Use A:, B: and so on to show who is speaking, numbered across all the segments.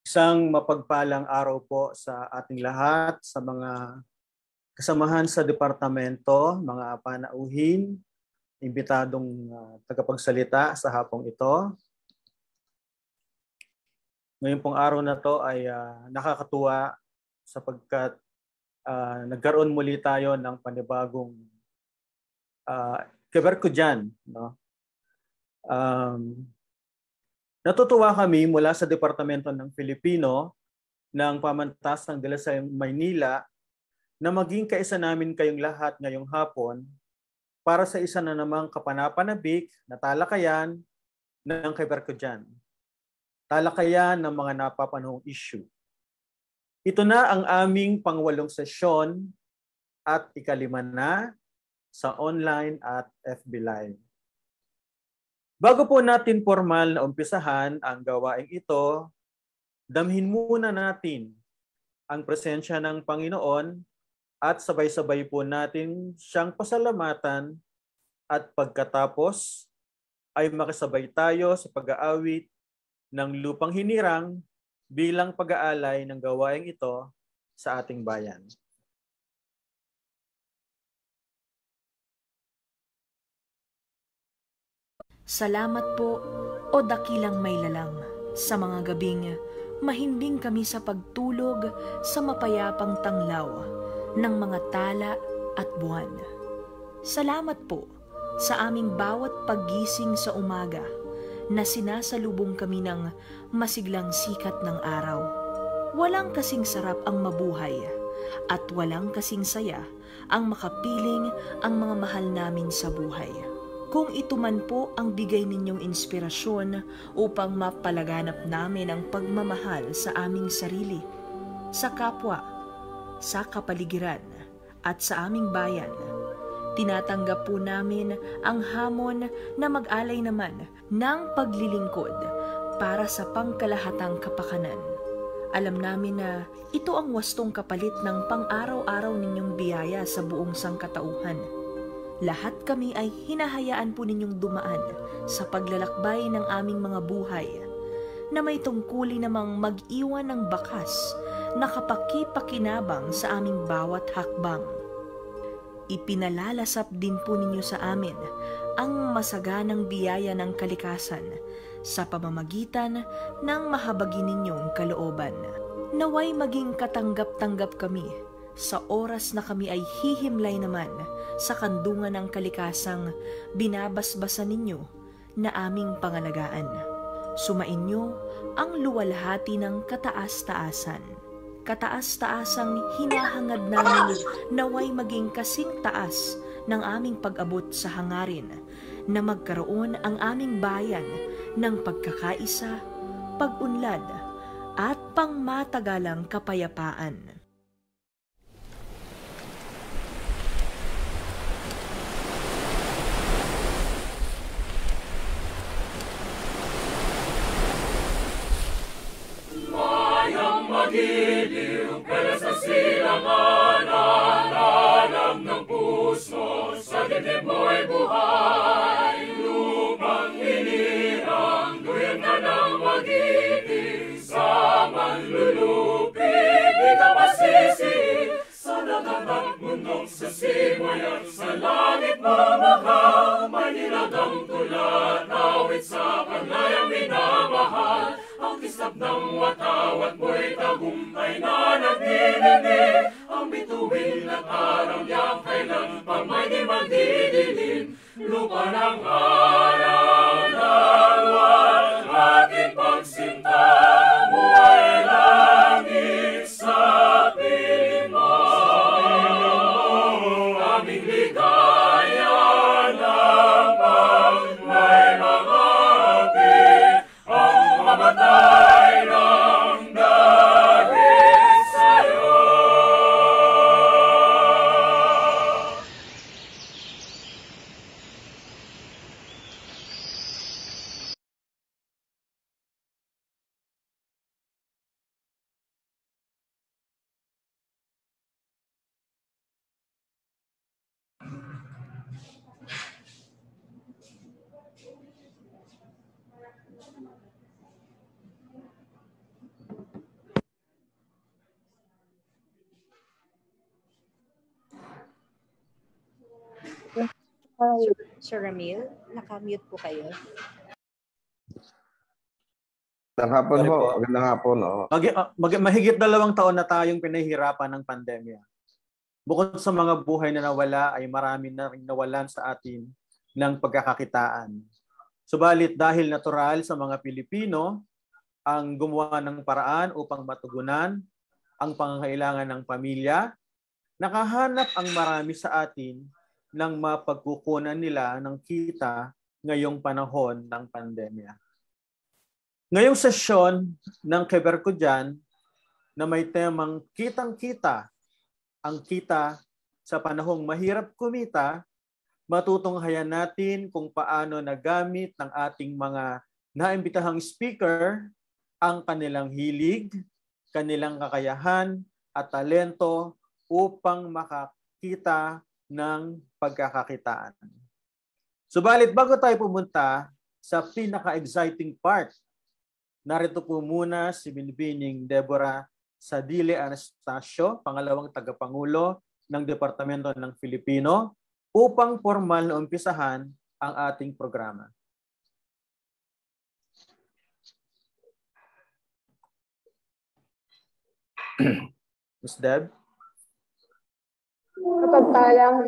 A: Isang mapagpalang araw po sa ating lahat, sa mga kasamahan sa departamento, mga panauhin, imbitadong tagapagsalita sa hapong ito. Ngayon pong araw na to ay nakakatuwa sapagkat nagkaroon muli tayo ng panibagong keberko dyan. No? Natutuwa kami mula sa Departamento ng Filipino ng Pamantasang de la Salle, Maynila na maging kaisa namin kayong lahat ngayong hapon para sa isa na namang kapanapanabik na talakayan ng Keberkojan. Talakayan ng mga napapanahong issue. Ito na ang aming pangwalong sesyon at ikalima na sa online at FB Live. Bago po natin formal na umpisahan ang gawaing ito, damhin muna natin ang presensya ng Panginoon at sabay-sabay po natin siyang pasalamatan at pagkatapos ay makasabay tayo sa pag-aawit ng lupang hinirang bilang pag-aalay ng gawaing ito sa ating bayan.
B: Salamat po, o dakilang maylalang, sa mga gabing mahimbing kami sa pagtulog sa mapayapang tanglaw ng mga tala at buwan. Salamat po sa aming bawat paggising sa umaga na sinasalubong kami ng masiglang sikat ng araw. Walang kasing sarap ang mabuhay at walang kasing saya ang makapiling ang mga mahal namin sa buhay. Kung ito man po ang bigay ninyong inspirasyon upang mapalaganap namin ang pagmamahal sa aming sarili, sa kapwa, sa kapaligiran, at sa aming bayan, tinatanggap po namin ang hamon na mag-alay naman ng paglilingkod para sa pangkalahatang kapakanan. Alam namin na ito ang wastong kapalit ng pang-araw-araw ninyong biyaya sa buong sangkatauhan. Lahat kami ay hinahayaan po ninyong dumaan sa paglalakbay ng aming mga buhay na may tungkulin namang mag-iwan ng bakas na kapaki-pakinabang sa aming bawat hakbang. Ipinalalasap din po ninyo sa amin ang masaganang biyaya ng kalikasan sa pamamagitan ng mahabagin ninyong kalooban. Naway maging katanggap-tanggap kami sa oras na kami ay hihimlay naman sa kandungan ng kalikasang binabasbasan ninyo na aming pangalagaan. Sumainyo ang luwalhati ng kataas-taasan. Kataas-taasang hinahangad namin naway maging kasing taas ng aming pag-abot sa hangarin na magkaroon ang aming bayan ng pagkakaisa, pag-unlad, at pangmatagalang kapayapaan.
C: Magiliw, pero sa silangan, alam ng puso, sa dibdib mo'y buhay. Lupang hinirang, duyan ka ng magiliw, sa manlulupig, di ka masisi. Sa dagat at bundok, sa simoy at sa langit mamahal, may nilagang tulad, awit sa panlayang minamahal. Ang kislap ng watawat mo'y tagumpay na nagdinilig. Ang bituin at araw niya kailan pa may di magdidilim. Lupa ng araw na luwal, ating pagsinta mo ay langit sa piling mo. Aming ligaya ng pag may mga mamatay ng dahil sa'yo.
D: Sir Ramil, nakamute po kayo.
E: Magandang hapon
A: Sorry
E: ho.
A: po.
E: Magandang hapon.
A: Mahigit 2 taon na tayong pinahihirapan ng pandemya. Bukod sa mga buhay na nawala, ay marami na rin nawalan sa atin ng pagkakakitaan. Subalit dahil natural sa mga Pilipino ang gumawa ng paraan upang matugunan ang pangangailangan ng pamilya, nakahanap ang marami sa atin ng mapagkukunan nila ng kita ngayong panahon ng pandemya. Ngayong sesyon ng Keberko Dyan na may temang kitang-kita, ang kita sa panahong mahirap kumita, matutunghayan natin kung paano nagamit ng ating mga naimbitahang speaker ang kanilang hilig, kanilang kakayahan at talento upang makakita ng pagkakakitaan. Subalit bago tayo pumunta sa pinaka-exciting part, narito po muna si Binibining Deborah Sadile Anastasio, pangalawang tagapangulo ng Departamento ng Filipino, upang formal na umpisahan ang ating programa. Ms. Deb?
F: Mapagpalang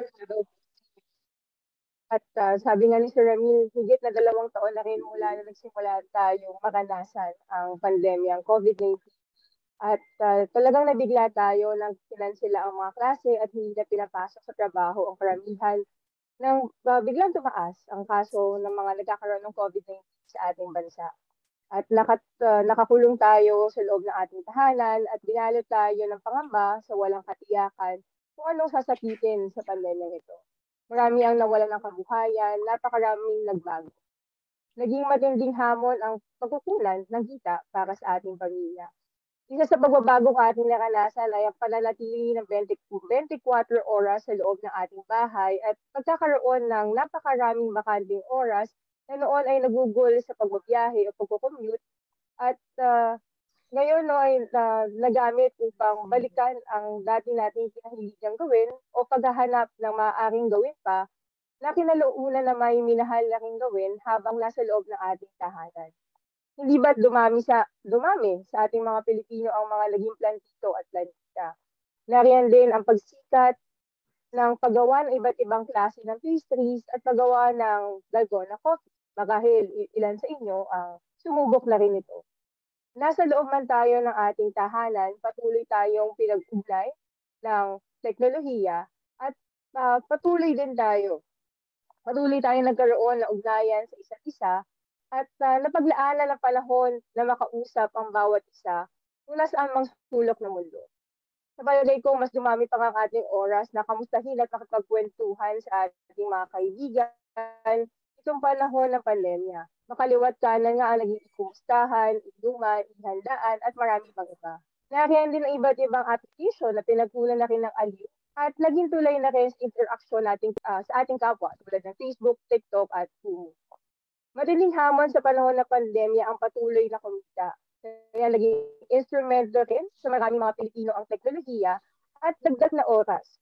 F: at sabi nga ni Sir Ramil, higit na 2 taon na rin mula na nagsimula tayong maranasan ang pandemya, ang COVID-19. At talagang nabigla tayo nang sila ang mga klase at hindi na pinapasok sa trabaho ang karamihan nang biglang tumaas ang kaso ng mga nagkakaroon ng COVID-19 sa ating bansa. At nakakulong tayo sa loob ng ating tahanan at binalot tayo ng pangamba sa walang katiyakan kung anong sasakitin sa pandemya ito. Marami ang nawalan ng kabuhayan, napakaraming nagbago. Naging matinding hamon ang pagkukulan ng kita para sa ating pamilya. Isa sa pagbabagong ating naranasan ay ang pananatili ng 24 oras sa loob ng ating bahay at pagkakaroon ng napakaraming bakanting oras na noon ay nagugol sa pagbabiyahe o pagkukommute at ngayon ay nagamit upang balikan ang dati nating pinahiligang gawin o paghahanap ng maaaring gawin pa na kinalaunan na may minahal na ring gawin habang nasa loob ng ating tahanan. Hindi ba't dumami sa ating mga Pilipino ang mga naging plantito at plantita? Nariyan din ang pagsikat ng paggawa ng iba't ibang klase ng pastries at paggawa ng dalgona coffee. Marahil ilan sa inyo ang sumubok na rin ito. Nasa loob man tayo ng ating tahanan, patuloy tayong pinag-ugnay ng teknolohiya at patuloy tayong nagkaroon ng ugnayan sa isa't isa at napaglaanan ng panahon na makausap ang bawat isa kung nasaan mang sulok ng mundo. Sa palagay ko, mas dumami pa ang ating oras na kamustahin at makapagkwentuhan sa ating mga kaibigan itong panahon ng pandemya. Makaliwat kanan nga ang naging kumustahan, iduman, ihandaan at marami pang iba. Nariyan din ang iba't ibang application na pinagkunan na rin ng aliw at naging tulay na rin sa interaction natin sa ating kapwa tulad ng Facebook, TikTok at Zoom. Matinding hamon sa panahon ng pandemya ang patuloy na kumita. Kaya naging instrumento rin sa maraming mga Pilipino ang teknolohiya at dagdag na oras.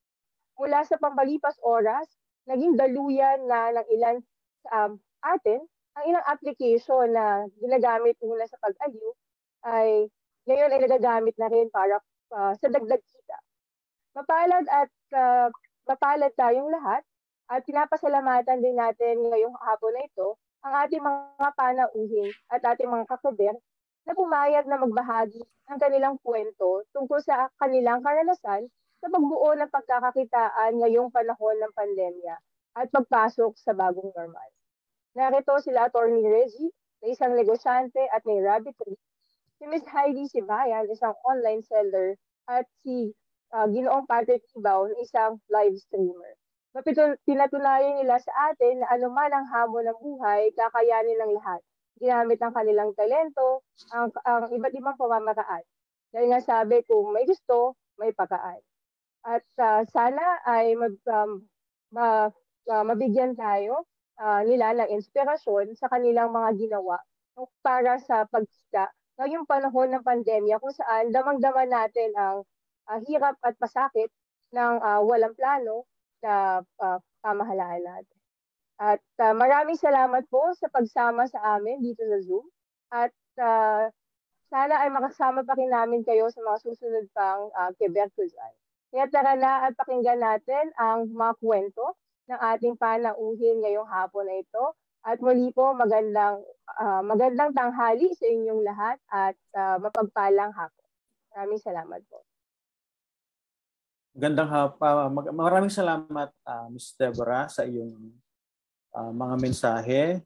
F: Mula sa pampalipas oras, naging daluyan na ng ilan sa atin ang ilang application na ginagamit mula sa pag-aliw ay ngayon ay nagagamit na rin para sa dagdag kita. Mapalad tayong lahat at pinapasalamatan din natin ngayong hapon na ito ang ating mga panauhin at ating mga kasaber na pumayag na magbahagi ng kanilang kwento tungkol sa kanilang karanasan sa pagbuo ng pagkakakitaan ngayong panahon ng pandemya at pagpasok sa bagong normal. Narito sila Atty. Reggie, na isang negosyante at may rabbitry, si Ms. Heidi Sibayan, isang online seller, at si Ginoong Patrick Ibaw, isang live streamer. Pinatunayan nila sa atin na anuman ang hamon ng buhay, kakayanin ng lahat. Ginamit ang kanilang talento, ang iba't ibang pamamaraan. Dahil nga sabi, kung may gusto, may pagkaan. At sana ay mabigyan tayo nila ng inspirasyon sa kanilang mga ginawa para sa pagkita ngayong panahon ng pandemya kung saan damang-dama natin ang hirap at pasakit ng walang plano na pamahalaan natin. At maraming salamat po sa pagsama sa amin dito sa Zoom. At sana ay makasama pa rin namin kayo sa mga susunod pang Keberkuzan. Kaya tara na at pakinggan natin ang mga kwento ng ating panauhin ngayong hapon na ito. At muli po, magandang tanghali sa inyong lahat at mapagpalang hapon. Maraming salamat po.
A: Maraming salamat, Ms. Deborah, sa iyong mga mensahe.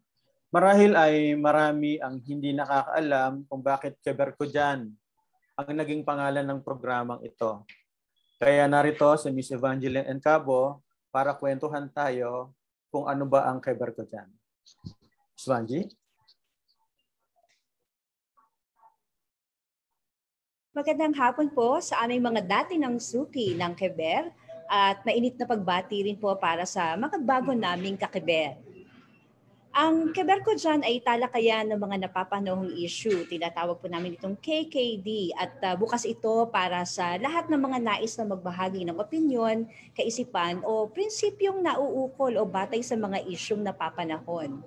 A: Marahil ay marami ang hindi nakakaalam kung bakit Keberkuzan ang naging pangalan ng programang ito. Kaya narito si Ms. Evangeline Encabo para kwentuhan tayo kung ano ba ang Keberkuzan. Ms. Vanji?
D: Magandang hapon po sa aming mga dati ng suki ng Keber at mainit na pagbati rin po para sa mga bago naming kakeber. Ang Keberkuzan ay talakayan ng mga napapanahong issue. Tinatawag po namin itong KKD at bukas ito para sa lahat ng mga nais na magbahagi ng opinyon, kaisipan o prinsipyong nauukol o batay sa mga isyung napapanahon.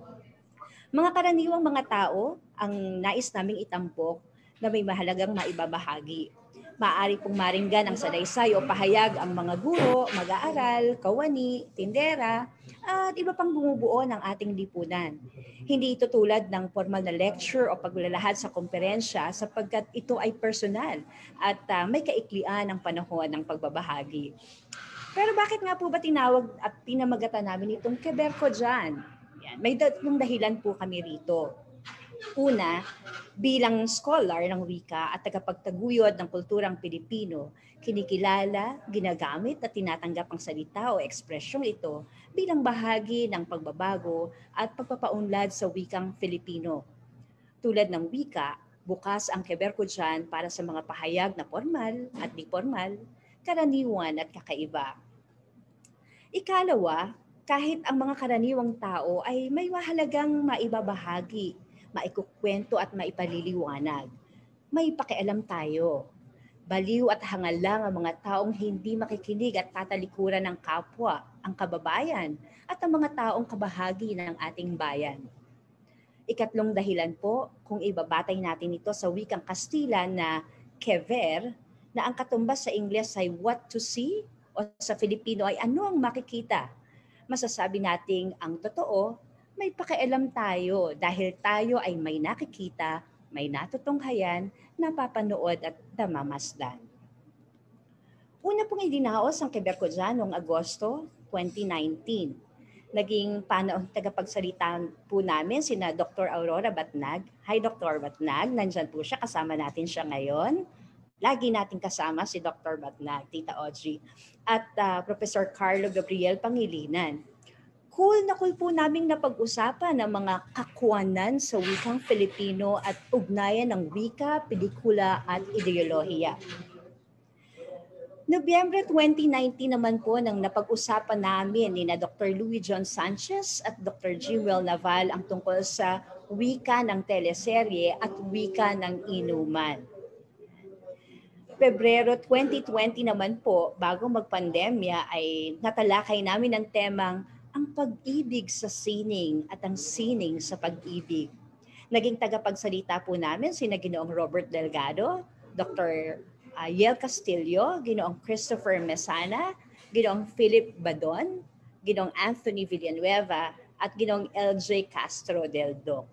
D: Mga karaniwang mga tao ang nais naming itampok na may mahalagang maibabahagi. Maaari pong maringgan ang salaysay o pahayag ang mga guro, mag-aaral, kawani, tindera, at iba pang bumubuo ng ating lipunan. Hindi ito tulad ng formal na lecture o paglalahad sa komperensya sapagkat ito ay personal at may kaiklian ang panahon ng pagbabahagi. Pero bakit nga po ba tinawag at pinamagatan namin itong Keberkuzan? May tatlong dahilan po kami rito. Una, bilang scholar ng wika at tagapagtaguyod ng kulturang Pilipino, kinikilala, ginagamit at tinatanggap ang salita o ekspresyong ito bilang bahagi ng pagbabago at pagpapaunlad sa wikang Filipino. Tulad ng wika, bukas ang Keberkuzan para sa mga pahayag na formal at di formal, karaniwan at kakaiba. Ikalawa, kahit ang mga karaniwang tao ay may mahalagang maibabahagi, maikukwento at maipaliliwanag, may pakialam tayo. Baliw at hangal lang ang mga taong hindi makikinig at tatalikuran ng kapwa, ang kababayan, at ang mga taong kabahagi ng ating bayan. Ikatlong dahilan po, kung ibabatay natin ito sa wikang Kastila na Kever, na ang katumbas sa Ingles ay what to see o sa Filipino ay ano ang makikita. Masasabi nating ang totoo, may pakialam tayo dahil tayo ay may nakikita, may natutunghayan, napapanood at namamasdan. Una pong idinaos ang Keberkuzan noong Agosto 2019. Naging panahon tagapagsalita po namin sina Dr. Aurora Batnag. Hi Dr. Batnag, nandyan po siya, kasama natin siya ngayon. Lagi natin kasama si Dr. Batnag, Tita Audrey, at Professor Carlo Gabriel Pangilinan. Cool po naming napag-usapan ng mga kakuanan sa wikang Filipino at ugnayan ng wika, pelikula at ideolohiya. Nobyembre 2019 naman po nang napag-usapan namin ni na Dr. Louis John Sanchez at Dr. Jimwell Naval ang tungkol sa wika ng teleserye at wika ng inuman. Pebrero 2020 naman po, bago magpandemya, ay natalakay namin ang temang ang pag-ibig sa sining at ang sining sa pag-ibig. Naging tagapagsalita po namin sina Ginoong Robert Delgado, Dr. Yel Castillo, Ginoong Christopher Mesana, Ginoong Philip Badon, Ginoong Anthony Villanueva, at Ginoong LJ Castro del Doc.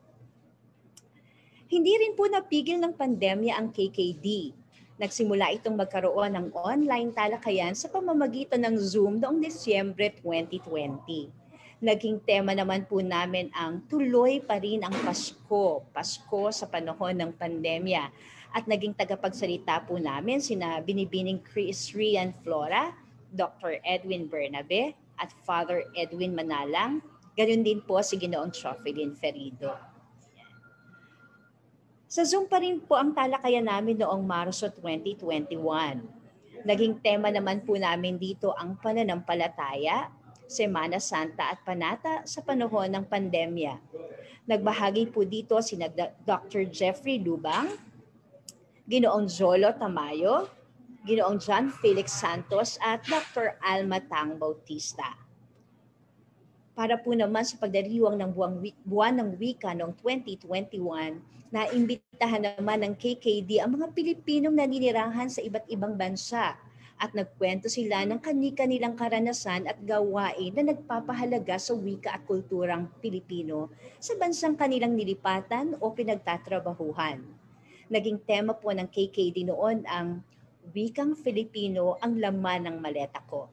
D: Hindi rin po napigil ng pandemya ang KKD. Nagsimula itong magkaroon ng online talakayan sa pamamagitan ng Zoom noong Disyembre 2020. Naging tema naman po namin ang tuloy pa rin ang Pasko sa panahon ng pandemya. At naging tagapagsalita po namin sina Binibining Chris Rian Flora, Dr. Edwin Bernabe, at Father Edwin Manalang. Ganun din po si Ginoong Chofelyn Ferido. Sa Zoom pa rin po ang talakayan namin noong Marso 2021. Naging tema naman po namin dito ang pananampalataya, Semana Santa at Panata sa panahon ng pandemya. Nagbahagi po dito sina Dr. Jeffrey Lubang, Ginoong Jolo Tamayo, Ginoong John Felix Santos at Dr. Alma Tang Bautista. Para po naman sa pagdiriwang ng buwan ng wika noong 2021, naimbitahan naman ng KKD ang mga Pilipinong naninirahan sa iba't ibang bansa at nagkwento sila ng kani-kanilang karanasan at gawain na nagpapahalaga sa wika at kulturang Pilipino sa bansang kanilang nilipatan o pinagtatrabahuhan. Naging tema po ng KKD noon ang Wikang Filipino ang laman ng maleta ko.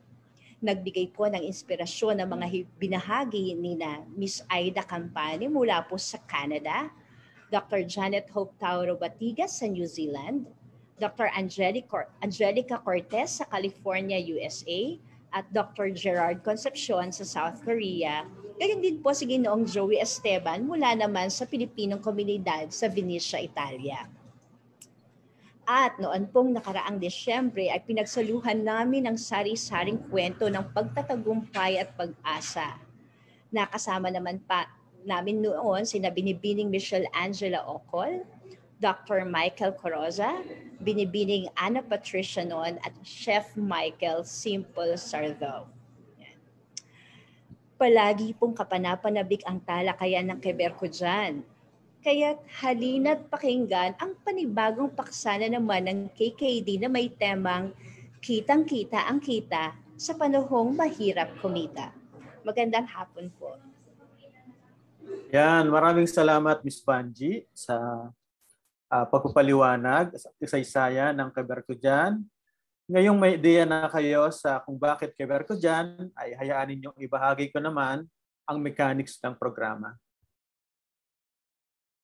D: Nagbigay po ng inspirasyon ng mga binahagi ni na Miss Aida Campani mula po sa Canada, Dr. Janet Hope Tauro Batigas sa New Zealand, Dr. Angelica Cortez sa California, USA, at Dr. Gerard Concepcion sa South Korea. Ganyan din po si Ginoong Joey Esteban mula naman sa Pilipinong komunidad sa Venecia, Italia. At noon pong nakaraang Desyembre ay pinagsaluhan namin ang sari-saring kwento ng pagtatagumpay at pag-asa. Nakasama naman pa namin noon sina Binibining Michelle Angela Ocol, Dr. Michael Coroza, Binibining Ana Patricia noon at Chef Michael Simple Sardo. Palagi pong kapanapanabik ang talakayan ng Keber ko dyan. Kaya't halina't pakinggan ang panibagong paksana naman ng KKD na may temang kitang-kita ang kita sa panahong mahirap kumita. Magandang hapon po.
A: Yan, maraming salamat Miss Banji sa pagpapaliwanag sa isaysayan ng Keber ko dyan. Ngayong may ideya na kayo sa kung bakit Keber ko dyan, ay hayaan ninyong ibahagi ko naman ang mechanics ng programa.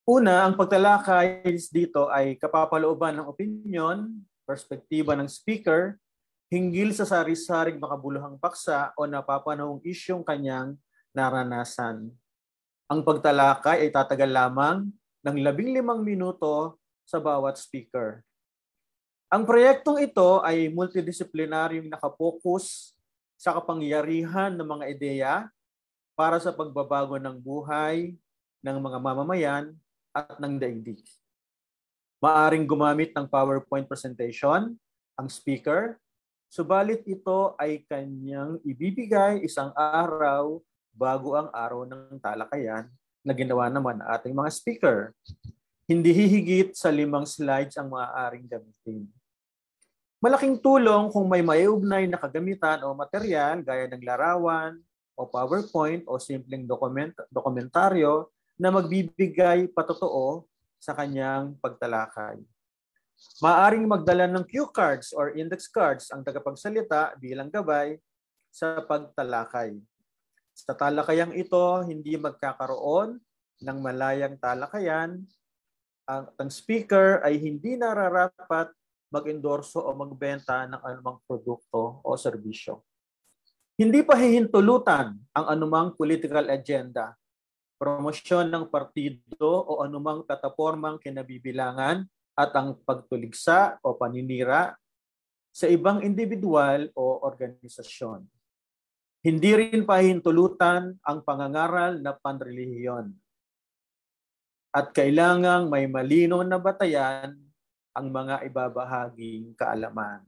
A: Una, ang pagtalakay dito ay kapapalooban ng opinyon, perspektiba ng speaker, hinggil sa sari-saring makabuluhang paksa o napapanahong isyong kanyang naranasan. Ang pagtalakay ay tatagal lamang ng 15 minuto sa bawat speaker. Ang proyektong ito ay multidisiplinaryong nakapokus sa kapangyarihan ng mga ideya para sa pagbabago ng buhay ng mga mamamayan at ng daigdig. Maaring gumamit ng PowerPoint presentation ang speaker, subalit ito ay kanyang ibibigay isang araw bago ang araw ng talakayan na ginawa naman ng ating mga speaker. Hindi hihigit sa 5 slides ang maaaring gamitin. Malaking tulong kung may maiugnay na kagamitan o material gaya ng larawan o PowerPoint o simpleng dokumentaryo na magbibigay patotoo sa kanyang pagtalakay. Maaring magdala ng cue cards or index cards ang tagapagsalita bilang gabay sa pagtalakay. Sa talakayang ito, hindi magkakaroon ng malayang talakayan. Ang speaker ay hindi nararapat mag-endorso o magbenta ng anumang produkto o serbisyo. Hindi pa hihintulutan ang anumang political agenda, promosyon ng partido o anumang platapormang kinabibilangan at ang pagtuligsa o paninira sa ibang individual o organisasyon. Hindi rin pahintulutan ang pangangaral na panrelihiyon. At kailangang may malinaw na batayan ang mga ibabahaging kaalaman.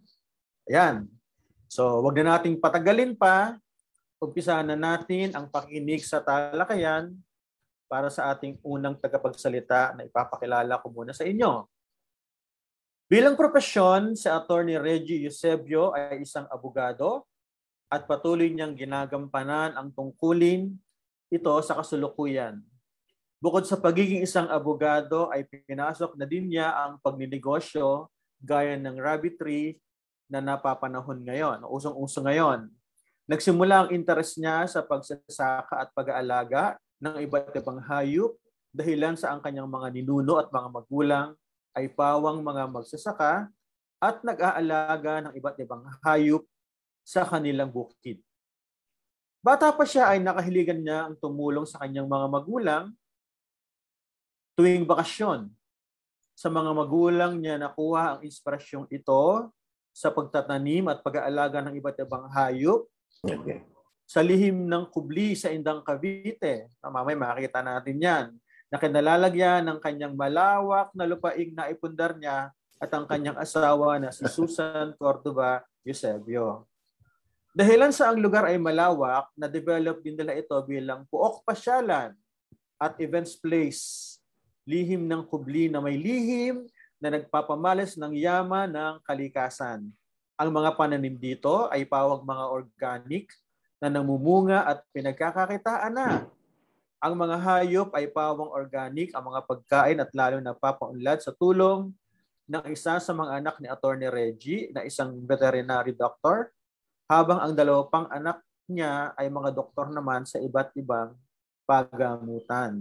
A: Ayan. So, wag na nating patagalin pa. Umpisahan na natin ang pakikinig sa talakayan para sa ating unang tagapagsalita na ipapakilala ko muna sa inyo. Bilang propesyon, si Attorney Reggie Eusebio ay isang abogado at patuloy niyang ginagampanan ang tungkulin ito sa kasulukuyan. Bukod sa pagiging isang abogado ay pinasok na din niya ang pagninegosyo gaya ng rabbitry na napapanahon ngayon, usong-uso ngayon. Nagsimula ang interest niya sa pagsasaka at pag-aalaga ng iba't ibang hayop dahilan sa ang kanyang mga ninuno at mga magulang ay pawang mga magsasaka at nag-aalaga ng iba't ibang hayop sa kanilang bukid. Bata pa siya ay nakahiligan niya ang tumulong sa kanyang mga magulang tuwing bakasyon. Sa mga magulang niya nakuha ang inspirasyong ito sa pagtatanim at pag-aalaga ng iba't ibang hayop. Sa lihim ng kubli sa Indang Cavite, mamaya makikita natin yan, na kinalalagyan ng kanyang malawak na lupaing na ipundar niya at ang kanyang asawa na si Susan Cordova Eusebio. Dahilan sa ang lugar ay malawak, na-develop din nila ito bilang puok pasyalan at events place. Lihim ng kubli na may lihim na nagpapamalas ng yaman ng kalikasan. Ang mga pananim dito ay pawag mga organic na namumunga at pinagkakakitaan na. Ang mga hayop ay pawang organic, ang mga pagkain at lalo na papaunlad sa tulong ng isa sa mga anak ni Attorney Reggie na isang veterinary doctor, habang ang dalawa pang anak niya ay mga doktor naman sa iba't ibang pagamutan.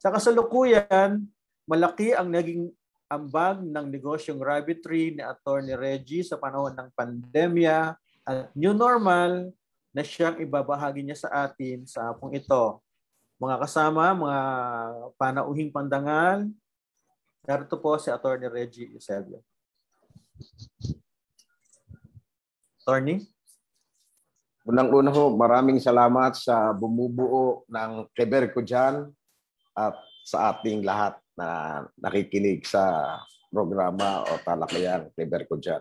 A: Sa kasalukuyan, malaki ang naging ambag ng negosyong rabbitry ni Attorney Reggie sa panahon ng pandemya at new normal na siyang ibabahagi niya sa atin sa hapong ito. Mga kasama, mga panauhing pandangal, narito po si Attorney Reggie Eusebio. Attorney?
E: Unang-una ho, maraming salamat sa bumubuo ng Keber ko dyan at sa ating lahat na nakikinig sa programa o talakayang Keber ko dyan.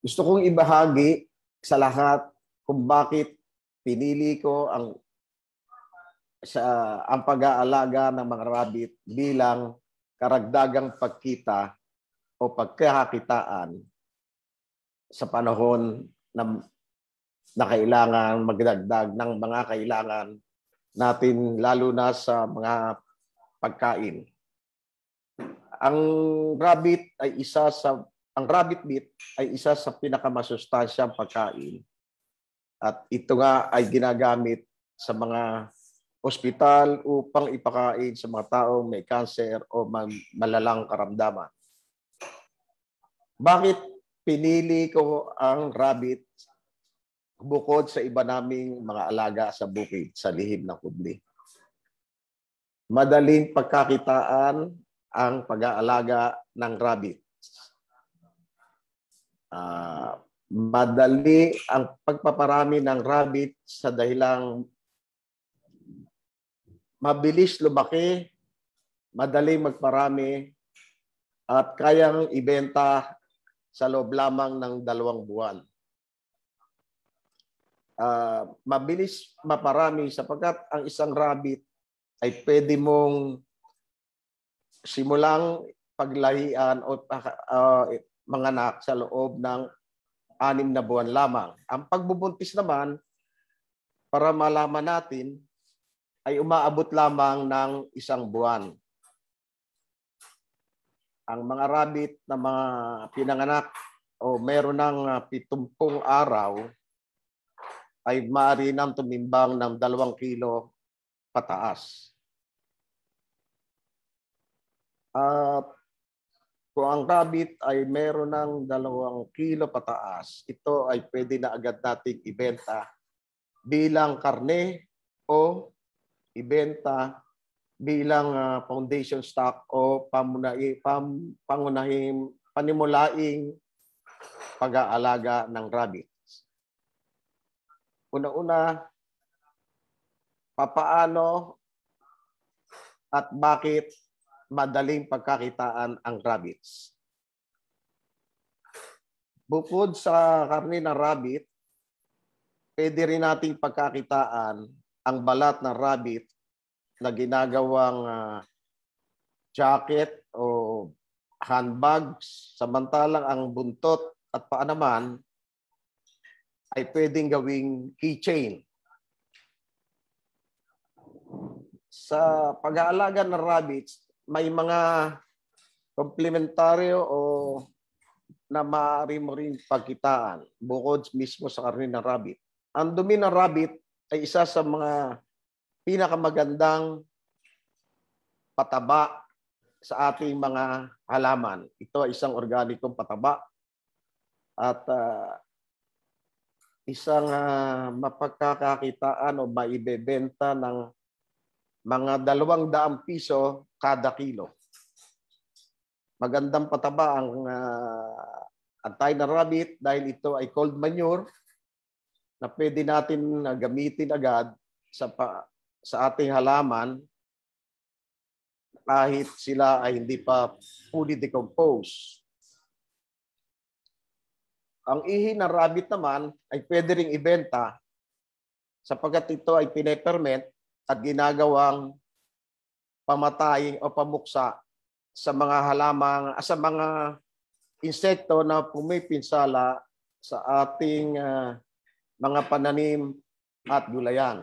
E: Gusto kong ibahagi sa lahat kung bakit pinili ko ang pag-aalaga ng mga rabbit bilang karagdagang pagkita o pagkakakitaan sa panahon na kailangan magdagdag ng mga kailangan natin, lalo na sa mga pagkain. Ang rabbit meat ay isa sa pinakamasustansyang pagkain. At ito nga ay ginagamit sa mga ospital upang ipakain sa mga taong may cancer o malalang karamdaman. Bakit pinili ko ang rabbit bukod sa iba naming mga alaga sa bukid, sa lihim ng kubli? Madaling pagkakitaan ang pag-aalaga ng rabbit. Madali ang pagpaparami ng rabbit sa dahilang mabilis lumaki, madaling magparami, at kayang ibenta sa loob lamang ng 2 buwan. Mabilis maparami sapagkat ang isang rabbit ay pwede mong simulang paglahian o manganak sa loob ng 6 na buwan lamang. Ang pagbubuntis naman, para malaman natin, ay umaabot lamang ng 1 buwan. Ang mga rabbit na mga pinanganak o meron ng 70 araw ay maaari nang tumimbang ng 2 kilo pataas. At kung ang rabbit ay meron ng 2 kilo pataas, ito ay pwede na agad nating ibenta bilang karne o ibenta bilang foundation stock o panimulaing pag-aalaga ng rabbits. Una-una, papaano at bakit madaling pagkakitaan ang rabbits? Bukod sa karne ng rabbit, pwede rin nating pagkakitaan ang balat ng rabbit na ginagawang jacket o handbags, samantalang ang buntot at paa naman ay pwedeng gawing keychain. Sa pag-aalaga ng rabbits, may mga komplementaryo o na maaari mo rin pagkitaan bukod mismo sa karne ng rabbit. Ang dumi ng rabbit ay isa sa mga pinakamagandang pataba sa ating mga halaman. Ito ay isang organikong pataba at isang mapagkakakitaan o maibebenta ng mga 200 piso kada kilo. Magandang pataba ang antay na rabbit dahil ito ay cold manure na pwede natin gamitin agad sa ating halaman kahit sila ay hindi pa fully decomposed. Ang ihi ng rabbit naman ay pwede ring ibenta sapagkat ito ay pineperment at ginagawang pamatay o pamuksa sa mga halamang, sa mga insekto na pumipinsala sa ating mga pananim at gulayan.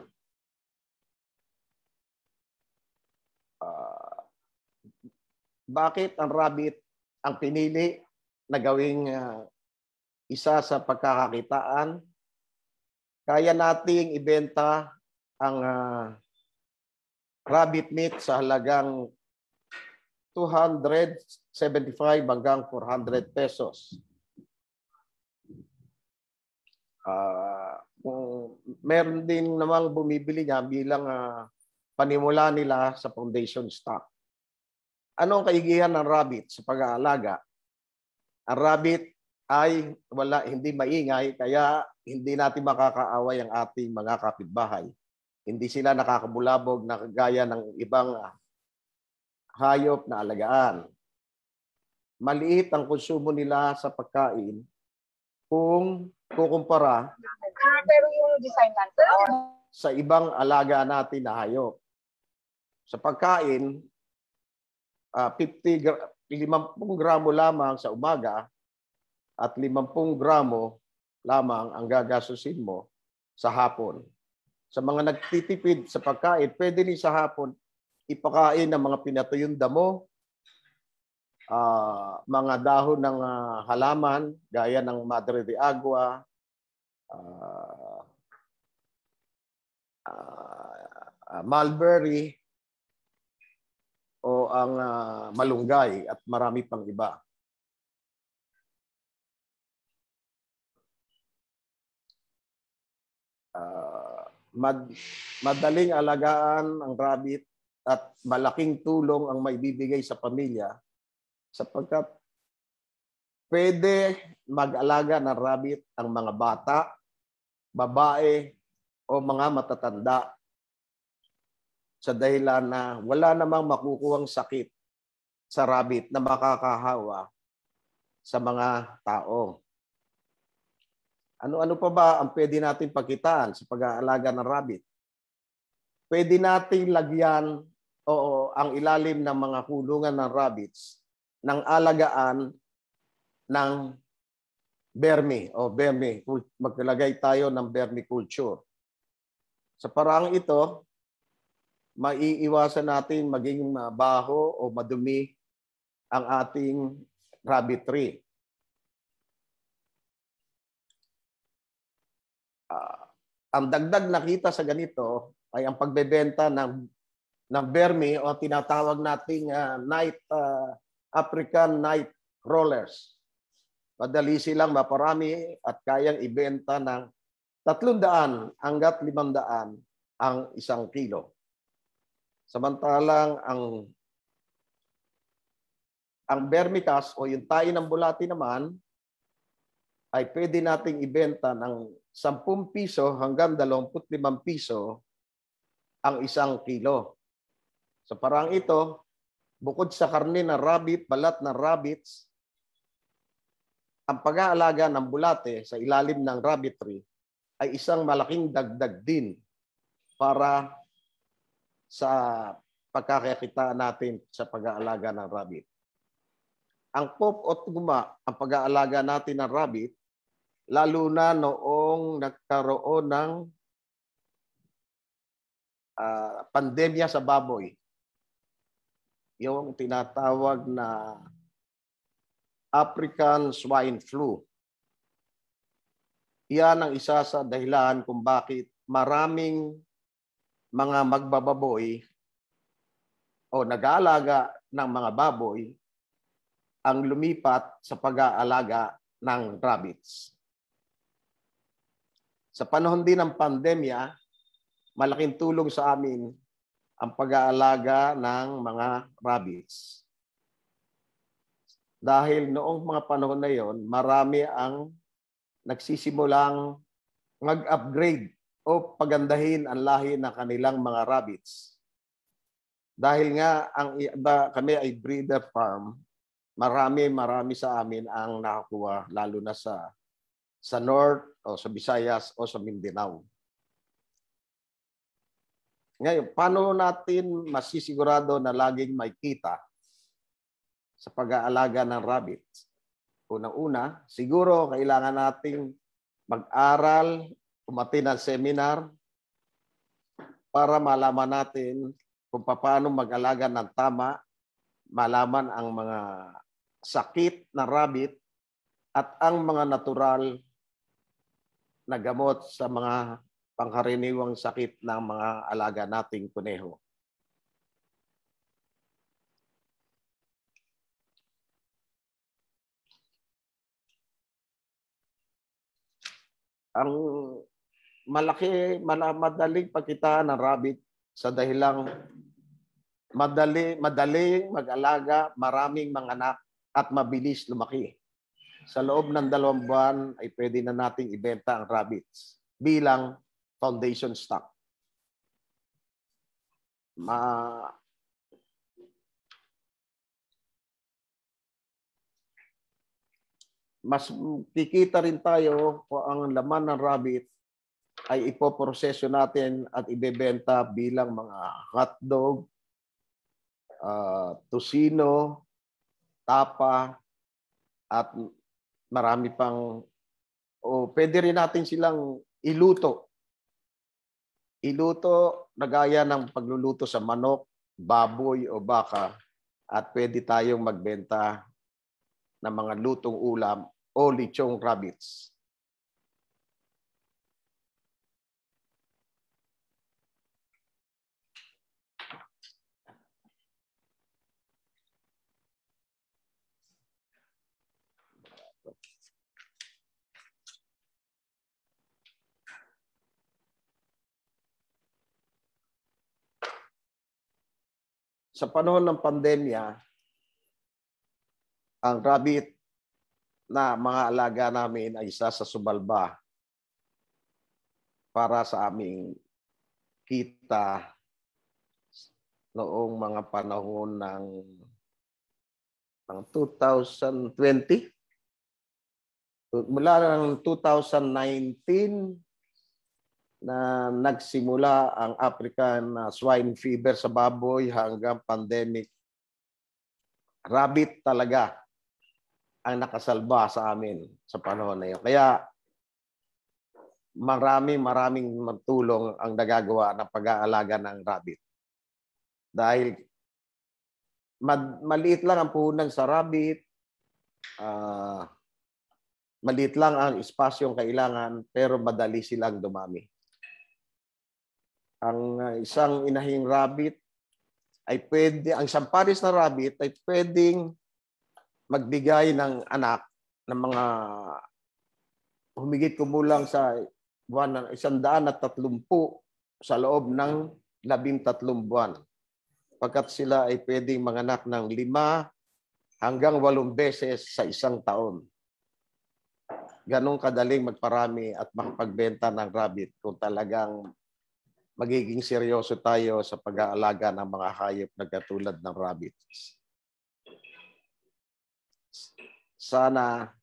E: Bakit ang rabbit ang pinili na gawing isa sa pagkakakitaan? Kaya nating ibenta ang rabbit meat sa halagang 275 hanggang 400 pesos. Meron din namang bumibili niya bilang panimula nila sa foundation stock. Ano ang kaigihan ng rabbit sa pag-aalaga? Ang rabbit ay hindi maingay, kaya hindi natin makakaaway ang ating mga kapitbahay. Hindi sila nakakabulabog na kagaya ng ibang hayop na alagaan. Maliit ang konsumo nila sa pagkain kung kukumpara
F: Pero yung design
E: sa ibang alaga natin na hayop. Sa pagkain, 50 gramo lamang sa umaga at 50 gramo lamang ang gagastusin mo sa hapon. Sa mga nagtitipid sa pagkain, pwede rin sa hapon ipakain ng mga pinatuyong damo, mga dahon ng halaman gaya ng Madre de Agua, mulberry, o ang malunggay at marami pang iba. Madaling alagaan ang rabbit at malaking tulong ang maibibigay sa pamilya sapagkat pwede mag-alaga ng rabbit ang mga bata, babae, o mga matatanda sa dahilan na wala namang makukuhang sakit sa rabbit na makakahawa sa mga tao. Ano-ano pa ba ang pwede natin pagkitaan sa pag-aalaga ng rabbit? Pwede nating lagyan ang ilalim ng mga kulungan ng rabbits ng alagaan ng vermi o vermi. Maglalagay tayo ng vermiculture. Sa paraang ito, maiiwasan natin maging mabaho o madumi ang ating rabbitry. Ang dagdag na kita sa ganito ay ang pagbebenta ng vermi o tinatawag nating African night crawlers. Madali silang maparami at kayang ibenta ng 300 hanggat 500 ang 1 kilo. Samantalang ang vermicast o yung tayo ng bulati naman ay pwede nating ibenta ng 10 piso hanggang 25 piso ang 1 kilo. Sa parang ito, bukod sa karne ng rabbit, balat ng rabbits, ang pag-aalaga ng bulate sa ilalim ng rabbitry ay isang malaking dagdag din para sa pagkakakitaan natin sa pag-aalaga ng rabbit. Ang pop o tugma, ang pag-aalaga natin ng rabbit, lalo na noong nagkaroon ng pandemya sa baboy. Yung tinatawag na African swine flu. Iyan ang isa sa dahilan kung bakit maraming mga magbababoy o nag-aalaga ng mga baboy ang lumipat sa pag-aalaga ng rabbits. Sa panahon din ng pandemya, malaking tulong sa amin ang pag-aalaga ng mga rabbits. Dahil noong mga panahon na yon, marami ang nagsisimulang mag-upgrade o pagandahin ang lahi ng kanilang mga rabbits. Dahil nga ang iba, kami ay breeder farm, marami sa amin ang nakakuha, lalo na sa sa North o sa Visayas o sa Mindanao. Ngayon, paano natin masisigurado na laging may kita sa pag-aalaga ng rabbits? Unang-una, siguro kailangan nating mag-aral, umattend ng seminar para malaman natin kung paano mag-alaga ng tama, malaman ang mga sakit ng rabbit at ang mga natural na gamot sa mga pangkaraniwang sakit ng mga alaga nating kuneho. Ang madaling pagkitaan ng rabbit sa dahilang madaling mag-alaga, maraming mga anak at mabilis lumaki. Sa loob ng 2 buwan ay pwede na nating ibenta ang rabbits bilang foundation stock. Mas kikita rin tayo kung ang laman ng rabbit ay ipoproseso natin at ibebenta bilang mga hotdog, tocino, tapa, at marami pang, pwede rin natin silang iluto. Iluto na gaya ng pagluluto sa manok, baboy o baka, at pwede tayong magbenta ng mga lutong ulam o lechong rabbits. Sa panahon ng pandemya, ang rabbit na mga alaga namin ay isa sa subalba para sa aming kita noong mga panahon ng 2020. Mula ng 2019 na nagsimula ang African swine fever sa baboy hanggang pandemic, rabbit talaga ang nakasalba sa amin sa panahon na yun. Kaya maraming tulong ang nagagawa ng pag-aalaga ng rabbit. Dahil maliit lang ang puhunan sa rabbit, maliit lang ang espasyong kailangan, pero madali silang dumami. Ang isang inahing rabbit ay ang isang pares na rabbit ay pwedeng magbigay ng anak ng mga humigit kumulang sa 130 sa loob ng 13 buwan. Pagkat sila ay pwedeng manganak ng 5 hanggang 8 beses sa isang taon. Ganong kadaling magparami at makapagbenta ng rabbit kung talagang magiging seryoso tayo sa pag-aalaga ng mga hayop na katulad ng rabbits. Sana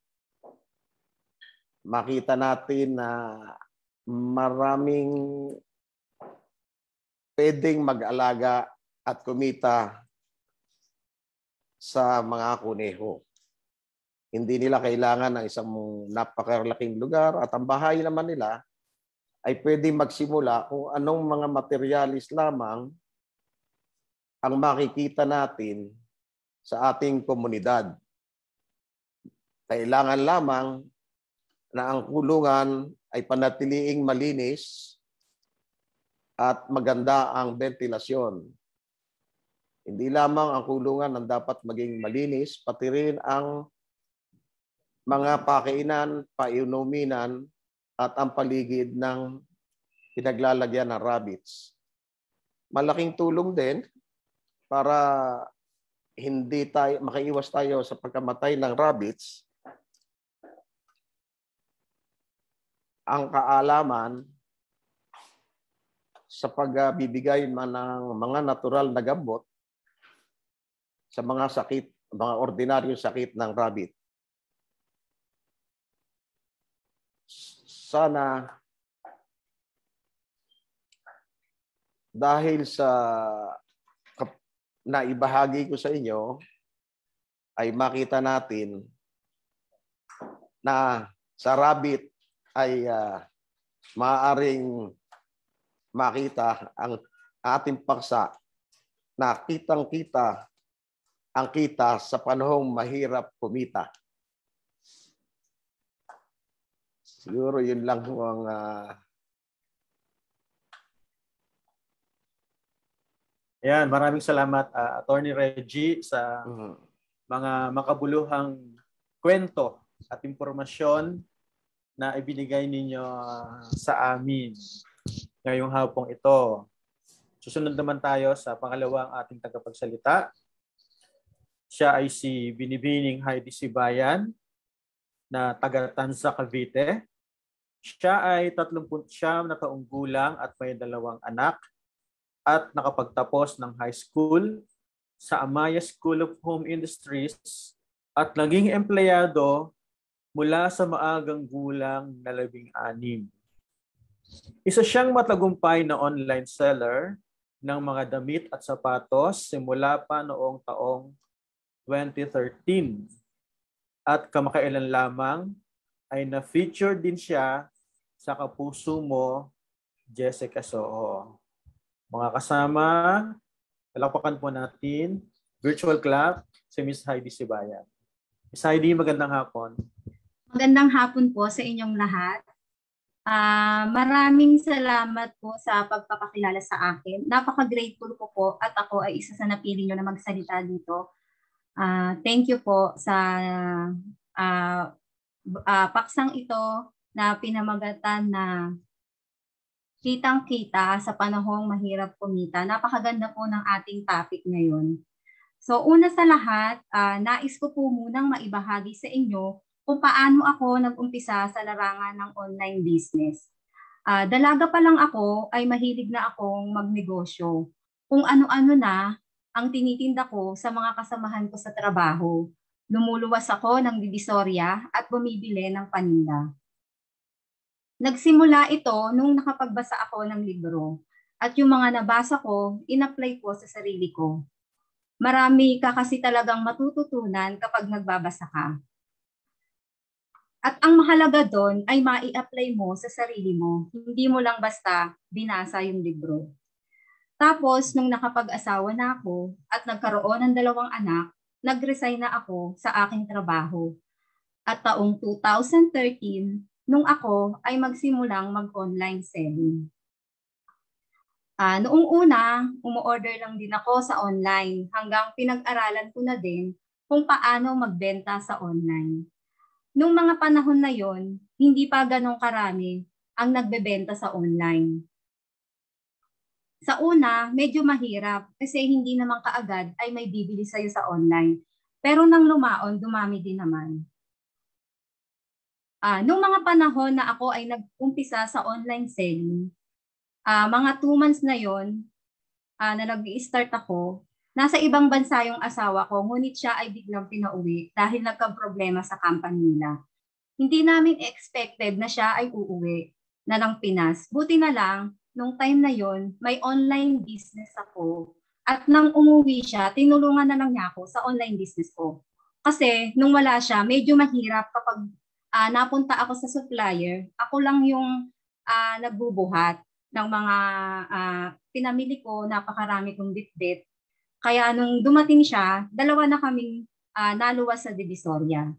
E: makita natin na maraming pwedeng mag-alaga at kumita sa mga kuneho. Hindi nila kailangan ng isang napakalaking lugar at ang bahay naman nila ay pwedeng magsimula kung anong mga materialis lamang ang makikita natin sa ating komunidad. Kailangan lamang na ang kulungan ay panatiliing malinis at maganda ang ventilasyon. Hindi lamang ang kulungan ang dapat maging malinis, pati rin ang mga pakainan, painuminan, at ang paligid ng pinaglalagyan ng rabbits. Malaking tulong din para hindi tayo makaiwas tayo sa pagkamatay ng rabbits. Ang kaalaman sa pagbibigay ng mga natural na gamot sa mga sakit, mga ordinaryong sakit ng rabbit. sana dahil sa naibahagi ko sa inyo, ay makita natin na sa rabbit ay maaaring makita ang ating paksa na kitang-kita ang kita sa panahong mahirap kumita. Siguro yun lang ang
A: Ayan, maraming salamat Attorney Reggie sa mga makabuluhang kwento at impormasyon na ibinigay ninyo sa amin ngayong hapong ito. Susunod naman tayo sa pangalawang ating tagapagsalita. Siya ay si Binibining Heidi Sibayan na taga Tanza, Cavite. Siya ay 39 na taong gulang at may 2 anak at nakapagtapos ng high school sa Amaya School of Home Industries at naging empleyado mula sa maagang gulang na 16. Isa siyang matagumpay na online seller ng mga damit at sapatos simula pa noong taong 2013. At kamakailan lamang ay na-feature din siya sa Kapuso Mo, Jessica Soho. Mga kasama, palakpakan po natin, virtual clap, si Miss Heidi Sibayan. Miss Heidi, magandang hapon.
G: Magandang hapon po sa inyong lahat. Maraming salamat po sa pagpapakilala sa akin. Napaka-grateful ko po at ako ay isa sa napili nyo na magsalita dito. Thank you po sa paksang ito na pinamagatan na kitang-kita sa panahong mahirap kumita. Napakaganda po ng ating topic ngayon. So una sa lahat, nais ko po munang maibahagi sa inyo kung paano ako nag-umpisa sa larangan ng online business. Dalaga pa lang ako ay mahilig na akong magnegosyo. Kung ano-ano na ang tinitinda ko sa mga kasamahan ko sa trabaho. Lumuluwas ako ng Divisoria at bumibili ng paninda. Nagsimula ito nung nakapagbasa ako ng libro at yung mga nabasa ko, in-apply ko sa sarili ko. Marami ka kasi talagang matututunan kapag nagbabasa ka. At ang mahalaga doon ay mai-apply mo sa sarili mo. Hindi mo lang basta binasa yung libro. Tapos, nung nakapag-asawa na ako at nagkaroon ng 2 anak, nag-resign na ako sa aking trabaho. At taong 2013, nung ako ay magsimulang mag-online selling. Noong una, umu-order lang din ako sa online hanggang pinag-aralan ko na din kung paano magbenta sa online. Nung mga panahon na yon, hindi pa ganong karami ang nagbebenta sa online. Sa una, medyo mahirap kasi hindi naman kaagad ay may bibili sa'yo sa online. Pero nang lumaon, dumami din naman. Nung mga panahon na ako ay nag-umpisa sa online selling, mga 2 months na yon na nag-i-start ako, nasa ibang bansa yung asawa ko, ngunit siya ay biglang pinauwi dahil nagka-problema sa company nila. Hindi namin expected na siya ay uuwi na ng Pinas. Buti na lang, nung time na yon may online business ako. At nang umuwi siya, tinulungan na lang niya ako sa online business ko. Kasi nung wala siya, medyo mahirap kapag napunta ako sa supplier, ako lang yung nagbubuhat ng mga pinamili ko, napakarami kong bitbit. Kaya nung dumating siya, 2 na kaming naluwas sa Divisoria.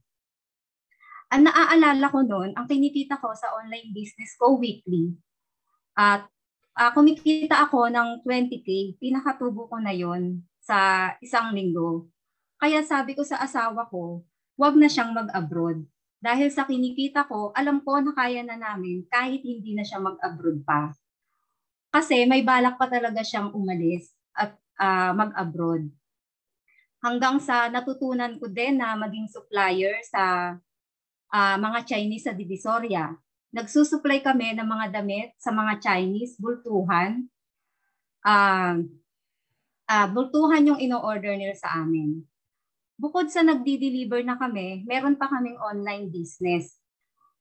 G: Ang naaalala ko noon, ang kinikita ko sa online business ko weekly. At kumikita ako ng 20K, pinakatubo ko na yon sa 1 linggo. Kaya sabi ko sa asawa ko, wag na siyang mag-abroad. Dahil sa kinikita ko, alam ko na kaya na namin kahit hindi na siya mag-abroad pa. Kasi may balak pa talaga siyang umalis at mag-abroad. Hanggang sa natutunan ko din na maging supplier sa mga Chinese sa Divisoria. Nagsusupply kami ng mga damit sa mga Chinese, bultuhan. Bultuhan yung ino-order nila sa amin. Bukod sa nagdi-deliver na kami, meron pa kaming online business.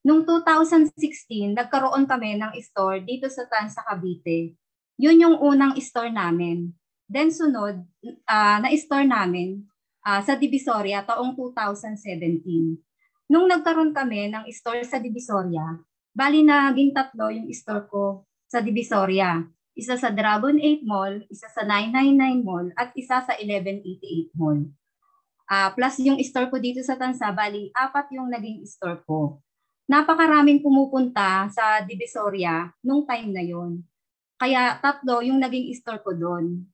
G: Noong 2016, nagkaroon kami ng store dito sa Tansa, Cavite. Yun yung unang store namin. Then sunod, na-store namin sa Divisoria taong 2017. Nung nagkaroon kami ng store sa Divisoria, bali naging 3 yung store ko sa Divisoria. Isa sa Dragon 8 Mall, isa sa 999 Mall, at isa sa 1188 Mall. Plus yung store ko dito sa Tansa, bali 4 yung naging store ko. Napakaraming pumupunta sa Divisoria nung time na yon. Kaya 3 yung naging store ko doon.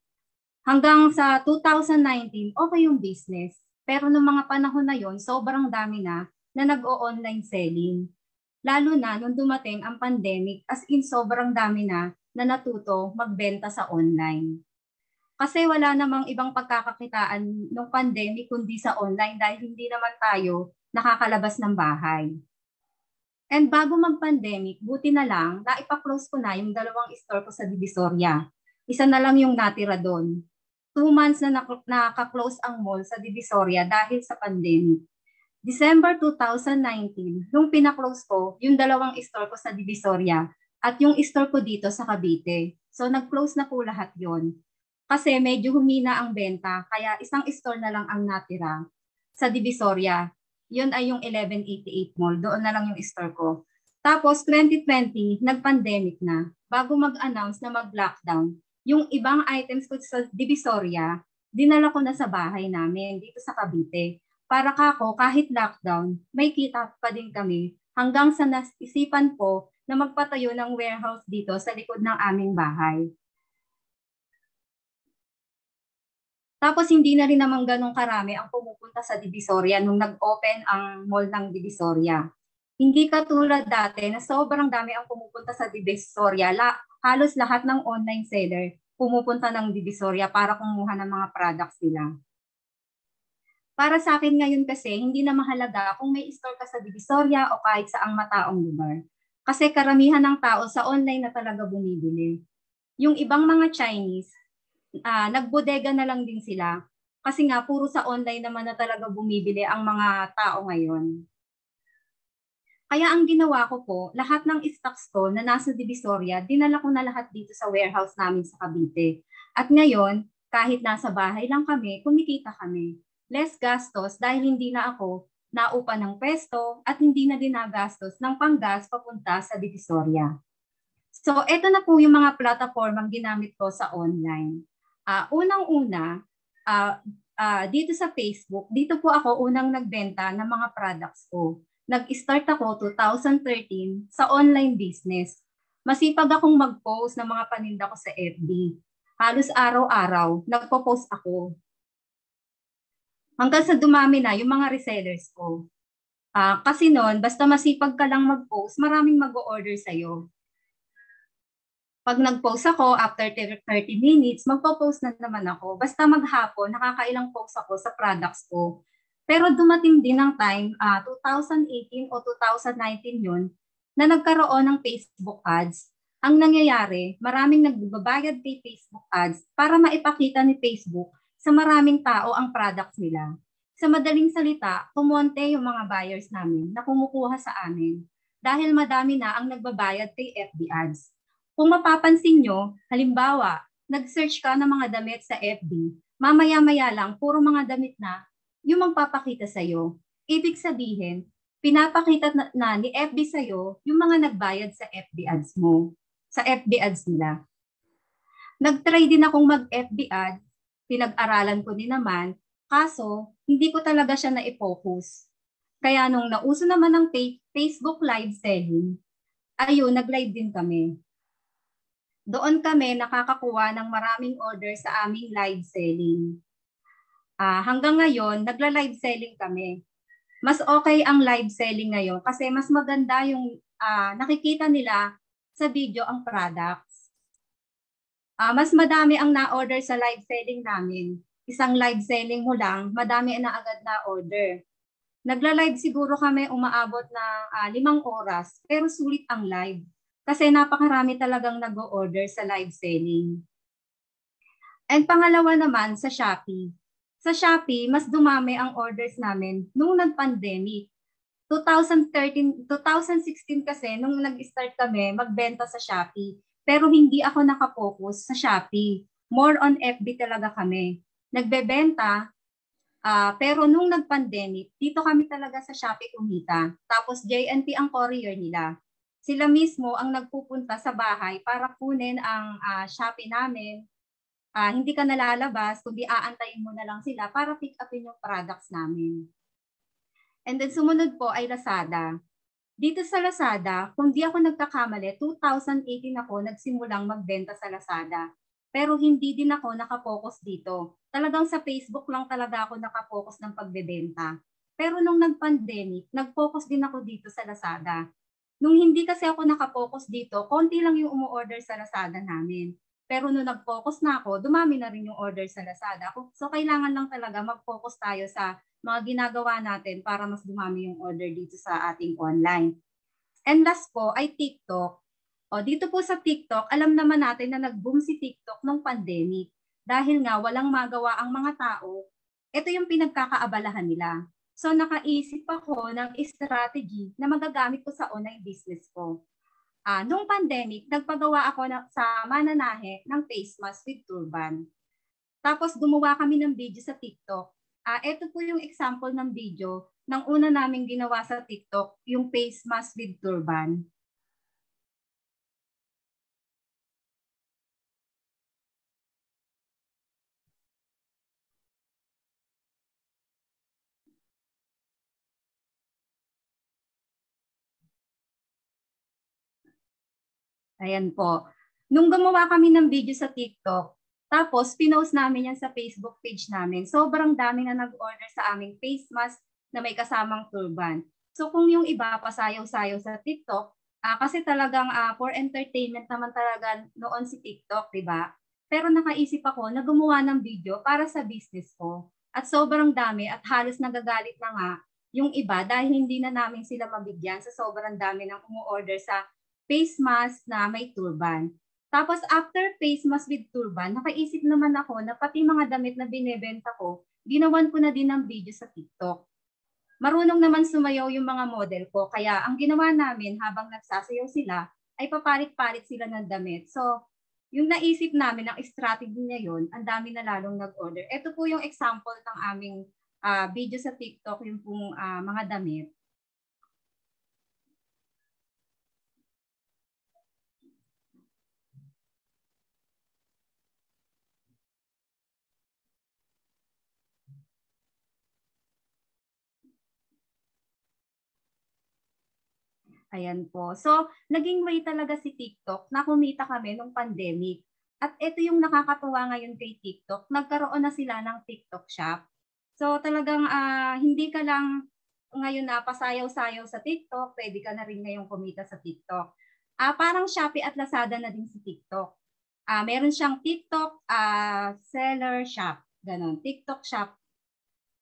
G: Hanggang sa 2019, okay yung business. Pero nung mga panahon na yon, sobrang dami na nag-o-online selling. Lalo na nung dumating ang pandemic, as in sobrang dami na natuto magbenta sa online. Kasi wala namang ibang pagkakakitaan nung pandemic kundi sa online dahil hindi naman tayo nakakalabas ng bahay. And bago mag-pandemic, buti na lang, naipa-close ko na yung 2 store ko sa Divisoria. Isa na lang yung natira doon. 2 months na naka-close ang mall sa Divisoria dahil sa pandemic. December 2019, nung pina-close ko, yung 2 store ko sa Divisoria at yung store ko dito sa Cavite. So nag-close na po lahat yon. Kasi medyo humina ang benta, kaya isang store na lang ang natira sa Divisoria. Yun ay yung 1188 Mall. Doon na lang yung store ko. Tapos 2020, nag-pandemic na. Bago mag-announce na mag-lockdown, yung ibang items ko sa Divisoria, dinala ko na sa bahay namin dito sa Cavite. Para kako, kahit lockdown, may kita pa din kami hanggang sa naisipan po na magpatayo ng warehouse dito sa likod ng aming bahay. Tapos hindi na rin naman ganun karami ang pumupunta sa Divisoria nung nag-open ang mall ng Divisoria. Hindi katulad dati na sobrang dami ang pumupunta sa Divisoria. Halos lahat ng online seller pumupunta ng Divisoria para kumuha ng mga products nila. Para sa akin ngayon kasi, hindi na mahalaga kung may store ka sa Divisoria o kahit saang mataong lugar. Kasi karamihan ng tao sa online na talaga bumibili. Yung ibang mga Chinese, nagbodega na lang din sila. Kasi nga, puro sa online naman na talaga bumibili ang mga tao ngayon. Kaya ang ginawa ko po, lahat ng stocks ko na nasa Divisoria, dinala ko na lahat dito sa warehouse namin sa Cavite. At ngayon, kahit nasa bahay lang kami, kumikita kami. Less gastos dahil hindi na ako naupa ng pwesto at hindi na din nagastos ng panggas papunta sa Divisoria. So, eto na po yung mga plataformang ginamit ko sa online. Unang-una, dito sa Facebook, dito po ako unang nagbenta ng mga products ko. Nag-start ako 2013 sa online business. Masipag akong mag-post ng mga paninda ko sa FB. Halos araw-araw, nagpo-post ako. Hanggang sa dumami na yung mga resellers ko. Kasi noon, basta masipag ka lang mag-post, maraming mag-o-order sa'yo. Pag nag-post ako, after 30 minutes, magpo-post na naman ako. Basta maghapon, nakakailang post ako sa products ko. Pero dumating din ang time, 2018 o 2019 yun, na nagkaroon ng Facebook ads. Ang nangyayari, maraming nagbabayad kay Facebook ads para maipakita ni Facebook sa maraming tao ang products nila. Sa madaling salita, kumonte yung mga buyers namin na kumukuha sa amin dahil madami na ang nagbabayad kay FB ads. Kung mapapansin nyo, halimbawa, nag-search ka ng mga damit sa FB, mamaya-maya lang, puro mga damit na yung magpapakita sa'yo. Ibig sabihin, pinapakita na ni FB sa'yo yung mga nagbayad sa FB ads mo, sa FB ads nila. Nag-try din akong mag-FB ads, pinag-aralan ko din naman, kaso hindi ko talaga siya na-focus. Kaya nung nauso naman ng Facebook live selling, ayun, nag-live din kami. Doon kami nakakakuha ng maraming order sa aming live selling. Hanggang ngayon, nagla-live selling kami. Mas okay ang live selling ngayon kasi mas maganda yung nakikita nila sa video ang products. Mas madami ang na-order sa live selling namin. Isang live selling mo lang, madami na agad na order. Nagla-live siguro kami umaabot ng 5 oras, pero sulit ang live. Kasi napakarami talagang nag-o-order sa live selling. And pangalawa naman sa Shopee. Sa Shopee, mas dumami ang orders namin nung nag-pandemic. 2016 kasi, nung nag-start kami, magbenta sa Shopee. Pero hindi ako nakapokus sa Shopee. More on FB talaga kami. Nagbebenta, pero nung nag-pandemic, dito kami talaga sa Shopee kumita. Tapos JNT ang courier nila. Sila mismo ang nagpupunta sa bahay para kunin ang Shopee namin. Hindi ka nalalabas, kundi aantayin mo na lang sila para pick upin yung products namin. And then sumunod po ay Lazada. Dito sa Lazada, kung di ako nagkakamali, 2018 ako nagsimulang magbenta sa Lazada. Pero hindi din ako nakapokus dito. Talagang sa Facebook lang talaga ako nakapokus ng pagbebenta. Pero nung nag-pandemic, nag-focus din ako dito sa Lazada. Nung hindi kasi ako nakapokus dito, konti lang yung umu-order sa Lazada namin. Pero nung nag-focus na ako, dumami na rin yung order sa Lazada. So kailangan lang talaga mag-focus tayo sa mga ginagawa natin para mas dumami yung order dito sa ating online. And last po ay TikTok. Dito po sa TikTok, alam naman natin na nag-boom si TikTok nung pandemic. Dahil nga walang magawa ang mga tao, ito yung pinagkakaabalahan nila. So nakaisip ako ng strategy na magagamit ko sa online business ko. Nung pandemic, nagpagawa ako sa mananahe ng face mask with turban. Tapos gumawa kami ng video sa TikTok. Ito po yung example ng video ng una naming ginawa sa TikTok, yung face mask with turban. Ayan po. Nung gumawa kami ng video sa TikTok, tapos pinost namin yan sa Facebook page namin, sobrang dami na nag-order sa aming face mask na may kasamang turban. So kung yung iba pasayaw-sayaw sa TikTok, kasi talagang for entertainment naman talaga noon si TikTok, di ba? Pero nakaisip ako na gumawa ng video para sa business ko. At sobrang dami at halos nagagalit na nga yung iba dahil hindi na namin sila mabigyan sa sobrang dami ng umu-order sa face mask na may turban. Tapos after face mask with turban, nakaisip naman ako na pati mga damit na binebenta ko, ginawan ko na din ng video sa TikTok. Marunong naman sumayaw yung mga model ko, kaya ang ginawa namin habang nagsasayaw sila, ay papalit-palit sila ng damit. So, yung naisip namin, ang strategy niya yun, ang dami na lalong nag-order. Ito po yung example ng aming video sa TikTok, yung pong mga damit. Ayan po. So, naging way talaga si TikTok na kumita kami nung pandemic. At ito yung nakakatuwa ngayon kay TikTok. Nagkaroon na sila ng TikTok shop. So, talagang hindi ka lang ngayon na pasayaw-sayaw sa TikTok, pwede ka na rin ngayong kumita sa TikTok. Parang Shopee at Lazada na din si TikTok. Meron siyang TikTok seller shop. Ganon, TikTok shop.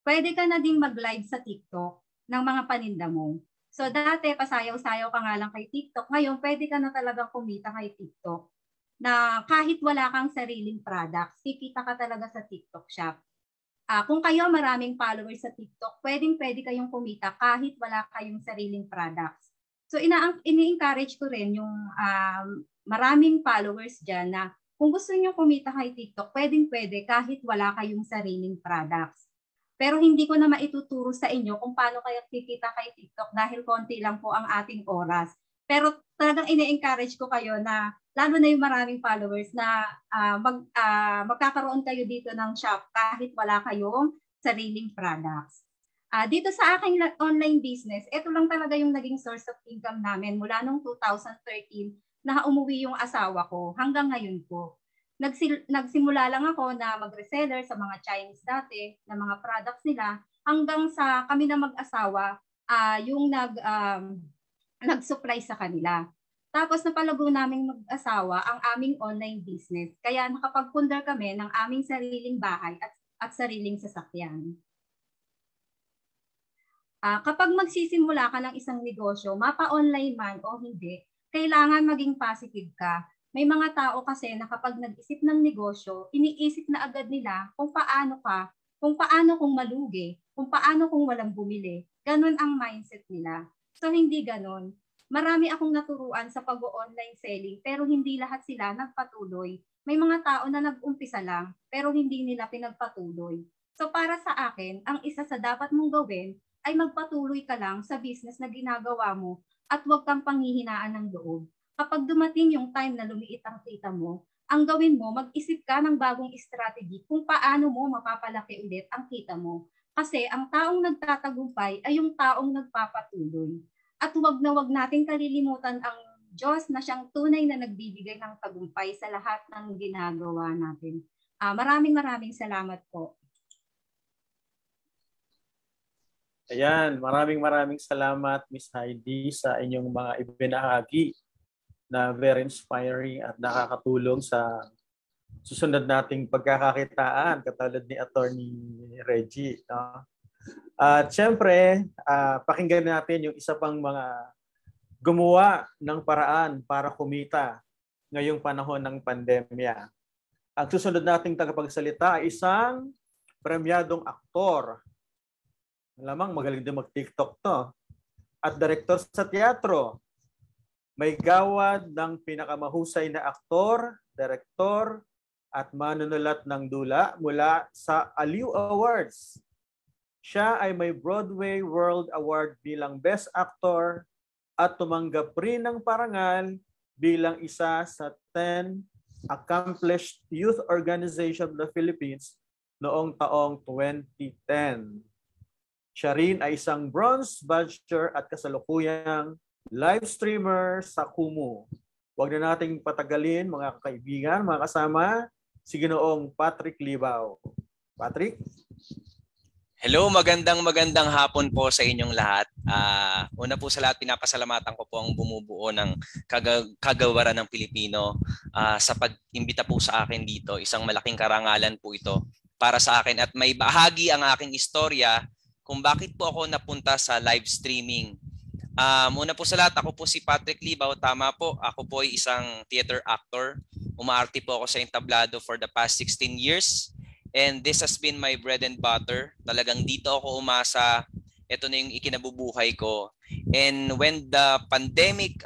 G: Pwede ka na din mag-live sa TikTok ng mga paninda mo. So dati, pasayaw-sayaw ka nga lang kay TikTok. Ngayon, pwede ka na talagang kumita kay TikTok. Na kahit wala kang sariling products, kikita ka talaga sa TikTok shop. Kung kayo maraming followers sa TikTok, pwedeng-pwede kayong kumita kahit wala kayong sariling products. So ini-encourage ko rin yung maraming followers dyan na kung gusto niyo kumita kay TikTok, pwedeng-pwede kahit wala kayong sariling products. Pero hindi ko na maituturo sa inyo kung paano kayo kikita kay TikTok dahil konti lang po ang ating oras. Pero talagang ine-encourage ko kayo na lalo na yung maraming followers na magkakaroon kayo dito ng shop kahit wala kayong sariling products. Dito sa aking online business, ito lang talaga yung naging source of income namin mula noong 2013 na umuwi yung asawa ko hanggang ngayon po. Nagsimula lang ako na mag-reseller sa mga Chinese dati na mga products nila hanggang sa kami na mag-asawa yung nag-supply sa kanila. Tapos napalago naming mag-asawa ang aming online business. Kaya nakapagpundar kami ng aming sariling bahay at sariling sasakyan. Kapag magsisimula ka ng isang negosyo, mapa-online man o hindi, kailangan maging positive ka. May mga tao kasi na kapag nag-isip ng negosyo, iniisip na agad nila kung paano ka kung paano kung malugi, kung paano kung walang bumili. Ganun ang mindset nila. So hindi ganun. Marami akong naturuan sa pag-online selling pero hindi lahat sila nagpatuloy. May mga tao na nag-umpisa lang pero hindi nila pinagpatuloy. So para sa akin, ang isa sa dapat mong gawin ay magpatuloy ka lang sa business na ginagawa mo at huwag kang panghihinaan ng loob. Kapag dumating yung time na lumiit ang kita mo, ang gawin mo, mag-isip ka ng bagong strategy kung paano mo mapapalaki ulit ang kita mo. Kasi ang taong nagtatagumpay ay yung taong nagpapatuloy. At huwag na huwag nating kalilimutan ang Diyos na siyang tunay na nagbibigay ng tagumpay sa lahat ng ginagawa natin. Maraming salamat po.
A: Ayan, maraming salamat Miss Heidi sa inyong mga ibinahagi na very inspiring at nakakatulong sa susunod nating pagkakakitaan katulad ni Attorney Reggie. No? At syempre, pakinggan natin yung isa pang mga gumawa ng paraan para kumita ngayong panahon ng pandemya. Ang susunod nating tagapagsalita ay isang premyadong aktor. Lamang magaling din mag-TikTok to. At direktor sa teatro. May gawad ng pinakamahusay na aktor, direktor, at manunulat ng dula mula sa Aliw Awards. Siya ay may Broadway World Award bilang Best Actor at tumanggap rin ng parangal bilang isa sa 10 accomplished youth organization of the Philippines noong taong 2010. Siya rin ay isang bronze badger at kasalukuyang live streamer sa Kumu. Huwag na nating patagalin mga kaibigan, mga kasama, si Ginoong Patrick Libao. Patrick?
H: Hello, magandang hapon po sa inyong lahat. Una po sa lahat, pinapasalamatan ko po ang bumubuo ng kagawaran ng Pilipino sa pag-imbita po sa akin dito. Isang malaking karangalan po ito para sa akin at may bahagi ang aking istorya kung bakit po ako napunta sa live streaming. Una po sa lahat, ako po si Patrick Libao. Tama po, ako po ay isang theater actor. Umaarte po ako sa entablado for the past 16 years. And this has been my bread and butter. Talagang dito ako umasa. Ito na yung ikinabubuhay ko. And when the pandemic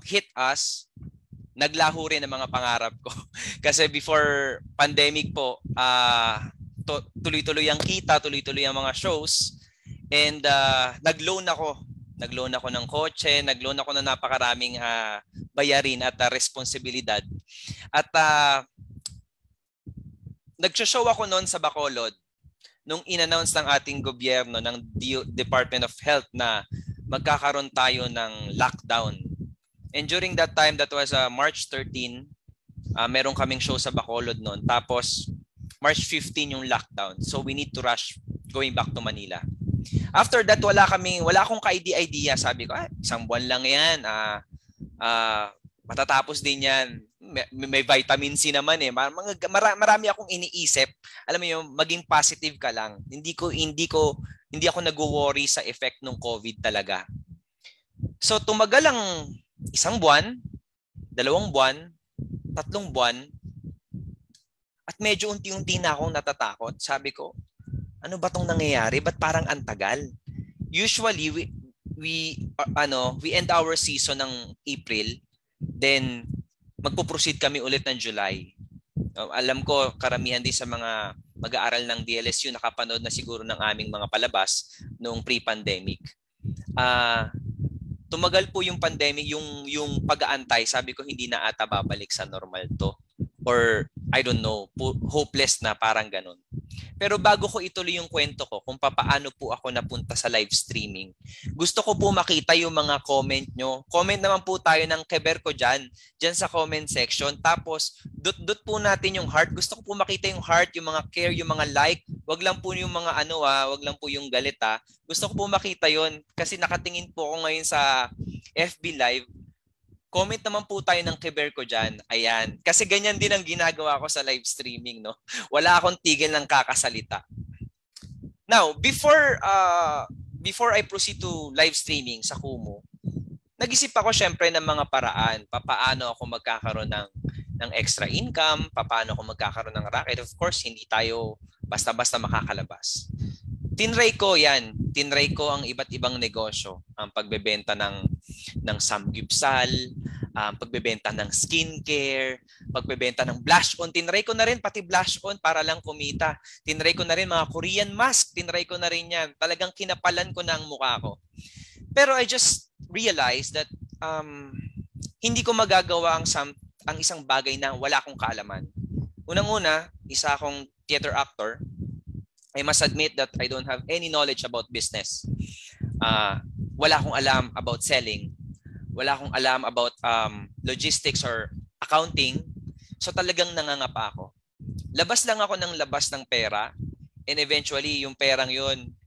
H: hit us, naglaho rin ang mga pangarap ko. Kasi before pandemic po, tuloy-tuloy ang kita, tuloy-tuloy ang mga shows. And nag-loan ako ng kotse, nag-loan ako ng napakaraming bayarin at responsibilidad. At nag-show ako noon sa Bacolod nung in-announce ng ating gobyerno ng Department of Health na magkakaroon tayo ng lockdown. And during that time, that was March 13, meron kaming show sa Bacolod noon. Tapos March 15 yung lockdown. So we need to rush going back to Manila. After that, wala akong ka-idea. Sabi ko, isang buwan lang yan. Matatapos din yan. May vitamin C naman eh. Marami akong iniisip. Alam mo yung maging positive ka lang. Hindi ako nag-worry sa effect ng COVID talaga. So tumagal lang 1 buwan, 2 buwan, 3 buwan, at medyo unti-unti na akong natatakot. Sabi ko, ano ba tong nangyayari? Ba't parang antagal? Usually, we end our season ng April, then magpo-proceed kami ulit ng July. Alam ko, karamihan din sa mga mag-aaral ng DLSU nakapanood na siguro ng aming mga palabas noong pre-pandemic. Tumagal po yung pandemic, yung pag-aantay. Sabi ko, hindi na ata babalik sa normal to. Or, I don't know, hopeless na, parang ganun. Pero bago ko ituloy yung kwento ko kung paano po ako napunta sa live streaming, gusto ko po makita yung mga comment nyo. Comment naman po tayo ng keber ko dyan sa comment section. Tapos, dot po natin yung heart. Gusto ko po makita yung heart, yung mga care, yung mga like. Wag lang po yung mga wag lang po yung galit ha. Gusto ko po makita yon kasi nakatingin po ako ngayon sa FB Live. Comment naman po tayo ng keber ko dyan. Ayan. Kasi ganyan din ang ginagawa ko sa live streaming, no? Wala akong tigil ng kakasalita. Now, before I proceed to live streaming sa Kumu, nag-isip ako syempre ng mga paraan. Paano ako magkakaroon ng extra income, paano ako magkakaroon ng racket. Of course, hindi tayo basta-basta makakalabas. Tinry ko yan. Tinry ko ang iba't ibang negosyo. Ang pagbebenta ng samgyupsal, pagbebenta ng skincare, pagbebenta ng blush on. Tinry ko na rin pati blush on para lang kumita. Tinry ko na rin mga Korean mask. Tinry ko na rin yan. Talagang kinapalan ko na ang mukha ko. Pero I just realized that hindi ko magagawa ang isang bagay na wala akong kaalaman. Unang-una, isa akong theater actor. I must admit that I don't have any knowledge about business. Wala akong alam about selling. Wala akong alam about logistics or accounting. So talagang nangangapa ako. Labas lang ako ng labas ng pera, and eventually yung perang yun,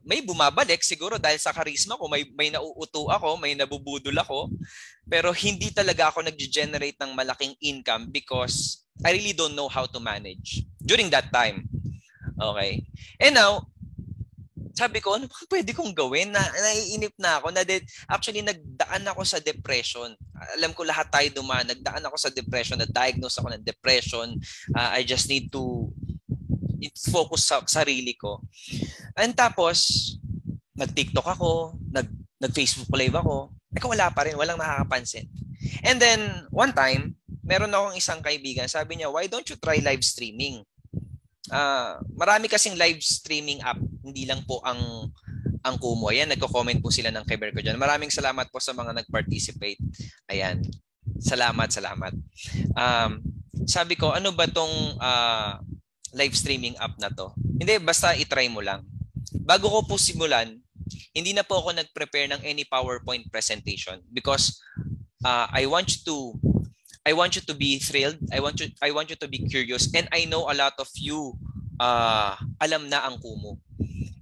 H: may bumabalik siguro dahil sa charisma ko, may nauuto ako, may nabubudol ako, pero hindi talaga ako nag-generate ng malaking income because I really don't know how to manage during that time. Okay. And now, sabi ko, ano ba pwede kong gawin? Naiinip na ako. Actually, nagdaan ako sa depression. Alam ko lahat tayo dumaan. Nagdaan ako sa depression. Na-diagnose ako ng depression. I just need to focus sa sarili ko. And tapos, nag-TikTok ako, nag-Facebook Live ako. Wala pa rin. Walang nakakapansin. And then, one time, meron akong isang kaibigan. Sabi niya, why don't you try live streaming? Marami kasing live streaming app, hindi lang po ang Kumu. Ayan, nagko-comment po sila ng Keber ko dyan. Maraming salamat po sa mga nag-participate. Ayan. Salamat. Sabi ko, ano ba tong live streaming app na to? Hindi, basta itry mo lang. Bago ko po simulan, hindi na po ako nag-prepare ng any PowerPoint presentation because I want you to be thrilled. I want you to be curious. And I know a lot of you alam na ang Kumu.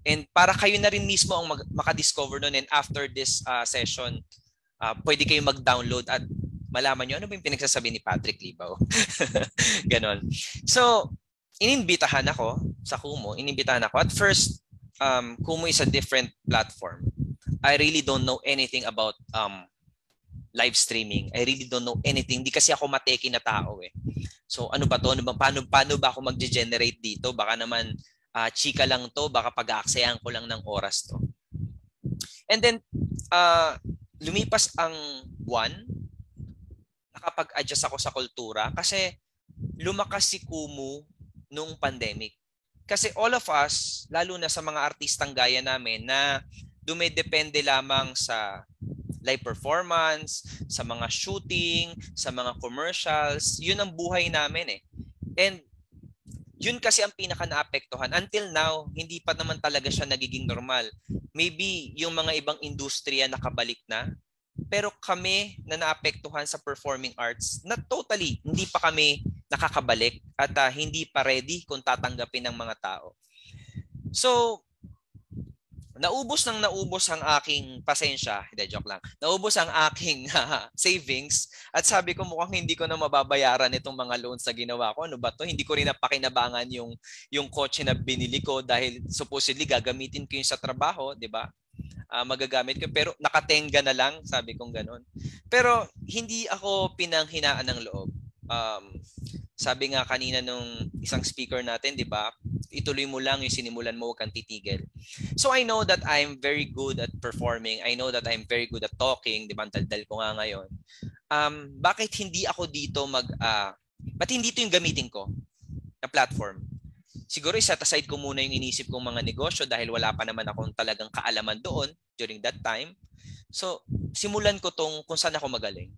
H: And para kayo na rin mismo ang makadiscover nun, and after this session, pwede kayo mag-download at malaman nyo ano ba yung pinagsasabi ni Patrick Libaw. Ganon. So, inimbitahan ako sa Kumu. At first, Kumu is a different platform. I really don't know anything about live streaming. I really don't know anything. Hindi kasi ako mateki na tao eh. So ano ba to? Paano ba ako mag-generate dito? Baka naman chika lang to. Baka pag-aaksayahan ko lang ng oras to. And then lumipas ang buwan. Nakapag-adjust ako sa kultura kasi lumakas si Kumu noong pandemic. Kasi all of us, lalo na sa mga artistang gaya namin na dumedepende lamang sa live performance, sa mga shooting, sa mga commercials, yun ang buhay namin eh. And yun kasi ang pinaka naapektuhan. Until now, hindi pa naman talaga siya nagiging normal. Maybe yung mga ibang industriya nakabalik na, pero kami na naapektuhan sa performing arts, not totally, hindi pa kami nakakabalik at hindi pa ready kung tatanggapin ng mga tao. So, naubos ang aking pasensya. Hindi, joke lang. Naubos ang aking savings at sabi ko mukhang hindi ko na mababayaran itong mga loans na ginawa ko. Ano ba to? Hindi ko rin napakinabangan yung kotse na binili ko dahil supposedly gagamitin ko yung sa trabaho, di ba? Magagamit ko. Pero nakatenga na lang, sabi kong ganun. Pero hindi ako pinanghinaan ng loob. Sabi nga kanina nung isang speaker natin, di ba? Ituloy mo lang yung sinimulan mo, huwag kang titigil. So I know that I'm very good at performing. I know that I'm very good at talking. Di ba? Ang daldal ko nga ngayon. Bakit hindi ako dito ba't hindi ito yung gamitin ko na platform? Siguro i-set aside ko muna yung inisip kong mga negosyo dahil wala pa naman akong talagang kaalaman doon during that time. So simulan ko tong kung saan ako magaling.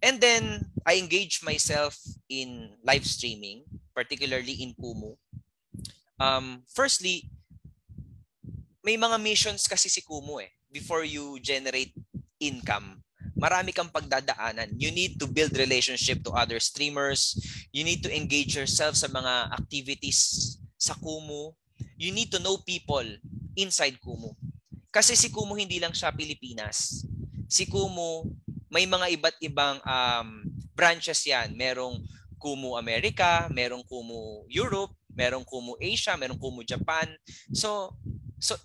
H: And then, I engage myself in live streaming, particularly in Kumu. Firstly, may mga missions kasi si Kumu eh. Before you generate income, marami kang pagdadaanan. You need to build relationship to other streamers. You need to engage yourself sa mga activities sa Kumu. You need to know people inside Kumu. Kasi si Kumu hindi lang siya Pilipinas. Si Kumu, may mga iba't ibang branches yan. Merong Kumu America, merong Kumu Europe, merong Kumu Asia, merong Kumu Japan. So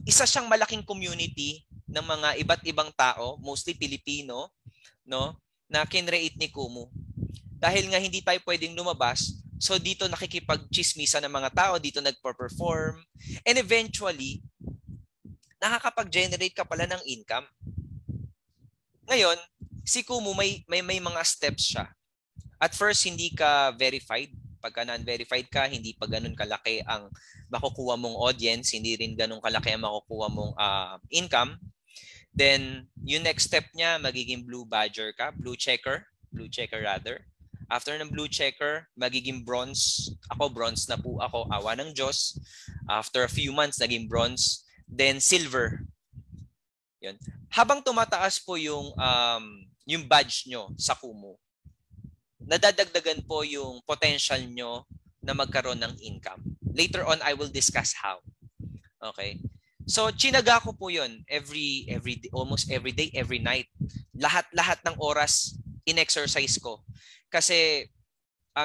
H: isa siyang malaking community ng mga iba't ibang tao, mostly Pilipino, no, na kinreate ni Kumu. Dahil nga hindi tayo pwedeng lumabas, So dito nakikipag-chismisa ng mga tao, dito nagpo-perform. And eventually, nakakapag-generate ka pala ng income. Ngayon, si Kumu may mga steps siya. At first, hindi ka verified. Pagka non-verified ka, hindi pa ganun kalaki ang makukuha mong audience, hindi rin ganun kalaki ang makukuha mong income. Then, yung next step niya, magiging blue badger ka, blue checker rather. After ng blue checker, magiging bronze. Ako, bronze na po ako, awa ng Diyos. After a few months, naging bronze. Then, silver. Yun. Habang tumataas po yung badge nyo sa Kumu, nadadagdagan po yung potential nyo na magkaroon ng income. Later on, I will discuss how. Okay? So, chinaga ko po yun every day, almost every day, every night. Lahat ng oras, in-exercise ko. Kasi,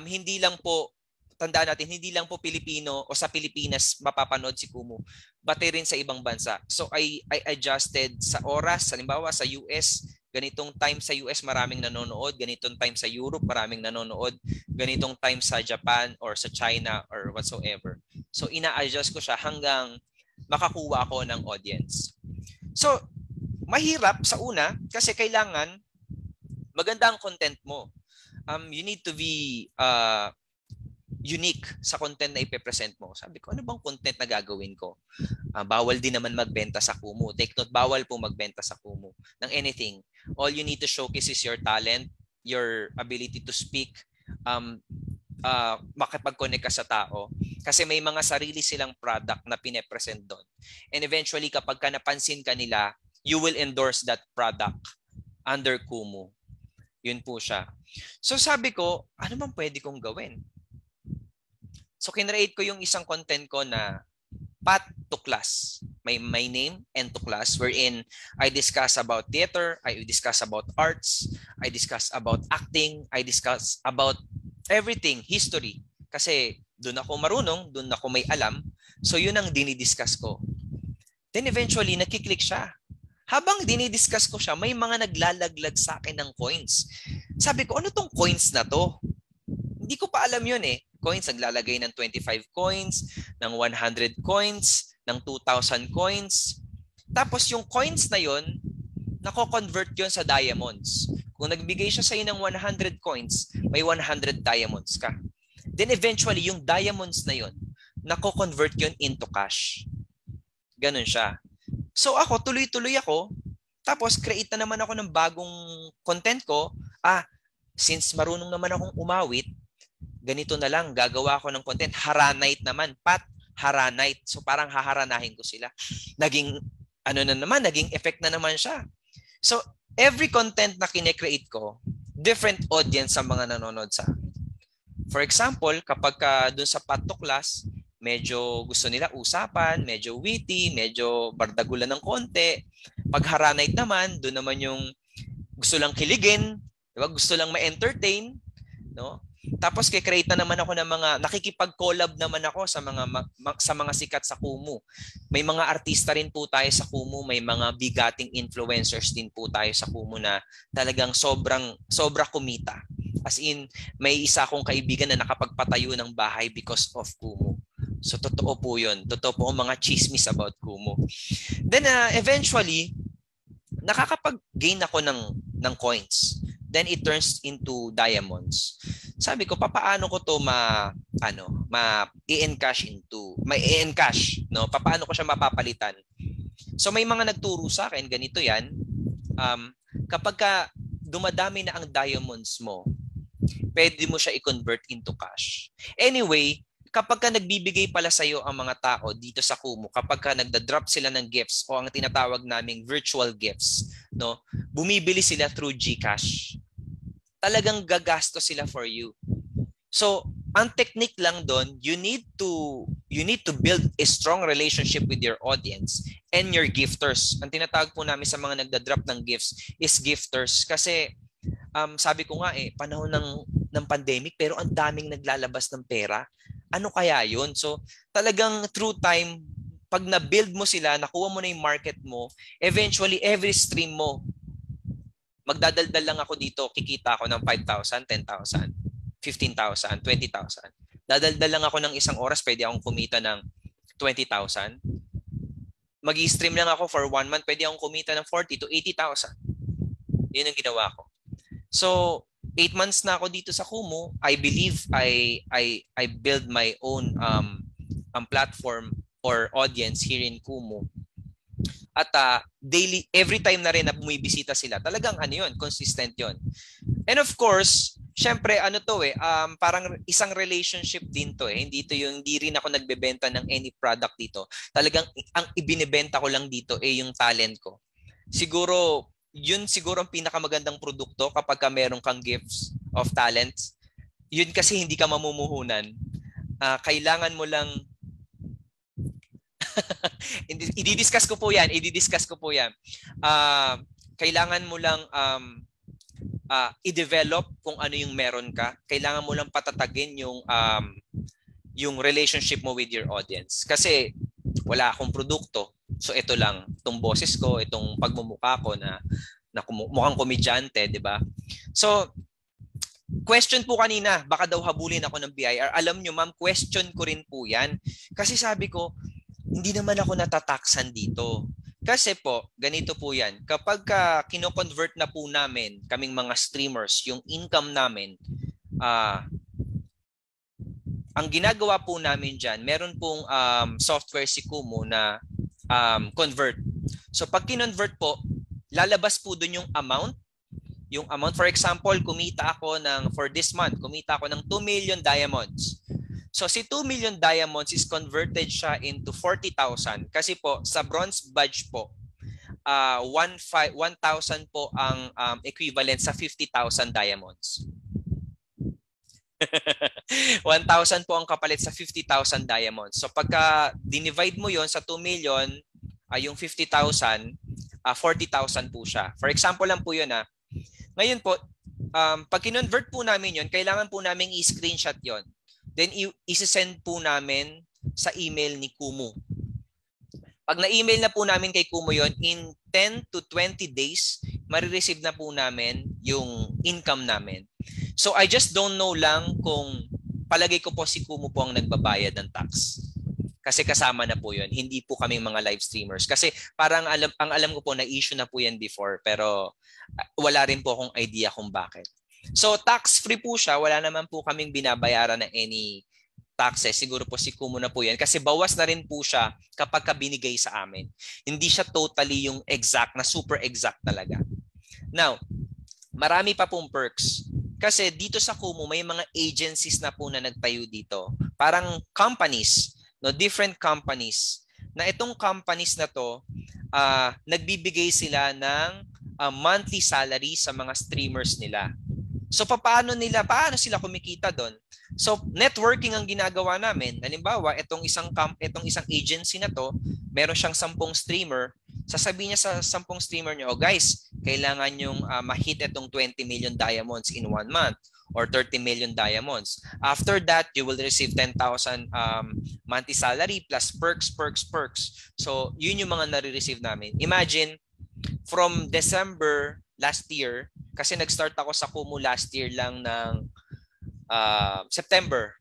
H: hindi lang po, tandaan natin, hindi lang po Pilipino o sa Pilipinas mapapanood si Kumu, pati rin sa ibang bansa. So, I adjusted sa oras. Halimbawa, sa US, ganitong time sa US maraming nanonood, ganitong time sa Europe maraming nanonood, ganitong time sa Japan or sa China or whatsoever. So ina-adjust ko siya hanggang makakuha ako ng audience. So mahirap sa una kasi kailangan maganda ang content mo. You need to be unique sa content na ipe-present mo. Sabi ko, ano bang content na gagawin ko? Bawal din naman magbenta sa Kumu. Take note, bawal po magbenta sa Kumu ng anything. All you need to showcase is your talent, your ability to speak, makipag-connect ka sa tao. Kasi may mga sarili silang product na pine-present doon. And eventually, kapag ka napansin ka nila, you will endorse that product under Kumu. Yun po siya. So sabi ko, ano bang pwede kong gawin? So, kinreate ko yung isang content ko na Path to Class. My name and to class, wherein I discuss about theater, I discuss about arts, I discuss about acting, I discuss about everything, history. Kasi doon ako marunong, doon ako may alam. So, yun ang dinidiscuss ko. Then eventually, nakiklik siya. Habang dinidiscuss ko siya, may mga naglalaglag sa akin ng coins. Sabi ko, ano tong coins na to? Hindi ko pa alam yun eh. Coins, naglalagay ng 25 coins, ng 100 coins, ng 2,000 coins. Tapos yung coins na yun, nako-convert yun sa diamonds. Kung nagbigay siya sa'yo ng 100 coins, may 100 diamonds ka. Then eventually, yung diamonds na yun, nako-convert yun into cash. Ganun siya. So ako, tuloy-tuloy ako. Tapos create na naman ako ng bagong content ko. Since marunong naman akong umawit, ganito na lang, gagawa ko ng content. Haranite naman. Haranite. So parang haharanahin ko sila. Naging, naging effect na naman siya. So every content na kine-create ko, different audience ang mga nanonood sa akin. For example, kapag dun sa Path to Class, medyo gusto nila usapan, medyo witty, medyo bardagulan ng konti. Pag Haranite naman, dun naman yung gusto lang kiligin, diba? Gusto lang ma-entertain, no? Tapos kikreate na naman ako ng mga nakikipag-collab naman ako sa mga sikat sa Kumu. May mga artista rin po tayo sa Kumu, may mga bigating influencers din po tayo sa Kumu na talagang sobra kumita. As in, may isa akong kaibigan na nakapagpatayo ng bahay because of Kumu. So totoo po 'yun. Totoo po ang mga chismis about Kumu. Then eventually nakakapag-gain ako ng coins. Then it turns into diamonds. Sabi ko, paano ko to i-encash, no? Paano ko siya mapapalitan? So may mga nagturo sa akin, ganito 'yan. Kapag dumadami na ang diamonds mo, pwede mo siya i-convert into cash. Anyway, kapag nagbibigay pala sa iyo ang mga tao dito sa Kumu, kapag nagda-drop sila ng gifts o ang tinatawag naming virtual gifts, no? Bumibili sila through GCash. Talagang gagasto sila for you. So, ang technique lang doon, you need to build a strong relationship with your audience and your gifters. Ang tinatawag po namin sa mga nagda-drop ng gifts is gifters kasi sabi ko nga panahon ng pandemic pero ang daming naglalabas ng pera. Ano kaya 'yun? So, talagang through time pag na-build mo sila, nakuha mo na yung market mo, eventually every stream mo magdadaldal lang ako dito, kikita ako ng 5,000, 10,000, 15,000, 20,000. Dadaldal lang ako ng isang oras, pwede akong kumita ng 20,000. Mag-i-stream lang ako for 1 month, pwede akong kumita ng 40 to 80,000. Yun ang ginawa ko. So, 8 months na ako dito sa Kumu. I believe I build my own platform or audience here in Kumu. At daily, every time na rin na bumibisita sila, talagang yun, consistent yun. And of course, syempre parang isang relationship din to. Hindi rin ako nagbebenta ng any product dito. Talagang ang ibinebenta ko lang dito yung talent ko. Siguro ang pinakamagandang produkto kapag meron kang gifts of talents. Yun kasi hindi ka mamumuhunan. Kailangan mo lang i-discuss ko po yan. Kailangan mo lang i-develop kung ano yung meron ka. Kailangan mo lang patatagin yung relationship mo with your audience. Kasi wala akong produkto. So ito lang, itong boses ko, itong pagmumukha ko na mukhang komedyante, di ba? So, question po kanina, baka daw habulin ako ng BIR. Alam nyo, ma'am, question ko rin po yan. Kasi sabi ko, hindi naman ako natataksan dito. Kasi po, ganito po yan. Kapag kino-convert na po namin, kaming mga streamers, yung income namin, ang ginagawa po namin dyan, meron pong software si Kumu na convert. So pag kinonvert po, lalabas po dun yung amount. Yung amount, for example, for this month, kumita ako ng 2 million diamonds. So si 2 million diamonds is converted siya into 40,000 kasi po sa bronze badge po 1,000 po ang equivalent sa 50,000 diamonds. 1,000 po ang kapalit sa 50,000 diamonds. So pagka dinivide mo yon sa 2 million, yung 50,000, 40,000 po siya. For example lang po yun Ngayon po, pag kinonvert po namin yon, kailangan po namin i-screenshot yon. Then i-send po namin sa email ni Kumu. Pag na-email na po namin kay Kumu yon, in 10 to 20 days, marireceive na po namin yung income namin. So I just don't know lang kung palagay ko po si Kumu po ang nagbabayad ng tax. Kasi kasama na po yun. Hindi po kaming mga live streamers. Kasi parang alam ko po na issue na po yan before pero wala rin po akong idea kung bakit. So tax-free po siya. Wala naman po kaming binabayaran na any taxes. Siguro po si Kumu na po yan. Kasi bawas na rin po siya kapag binigay sa amin. Hindi siya totally yung exact na super exact talaga. Now, marami pa pong perks. Kasi dito sa Kumu may mga agencies na po na nagtayo dito. Parang companies, different companies. Na itong companies na to, nagbibigay sila ng monthly salary sa mga streamers nila. So paano sila kumikita doon? So networking ang ginagawa namin. Halimbawa, itong isang agency na to, meron siyang 10 streamer. Sasabihin niya sa 10 streamer niyo, guys, kailangan yung ma-hit itong 20 million diamonds in 1 month or 30 million diamonds. After that, you will receive 10,000 monthly salary plus perks. So yun yung mga nare-receive namin. Imagine, from December last year, kasi nag-start ako sa Kumu last year lang ng September.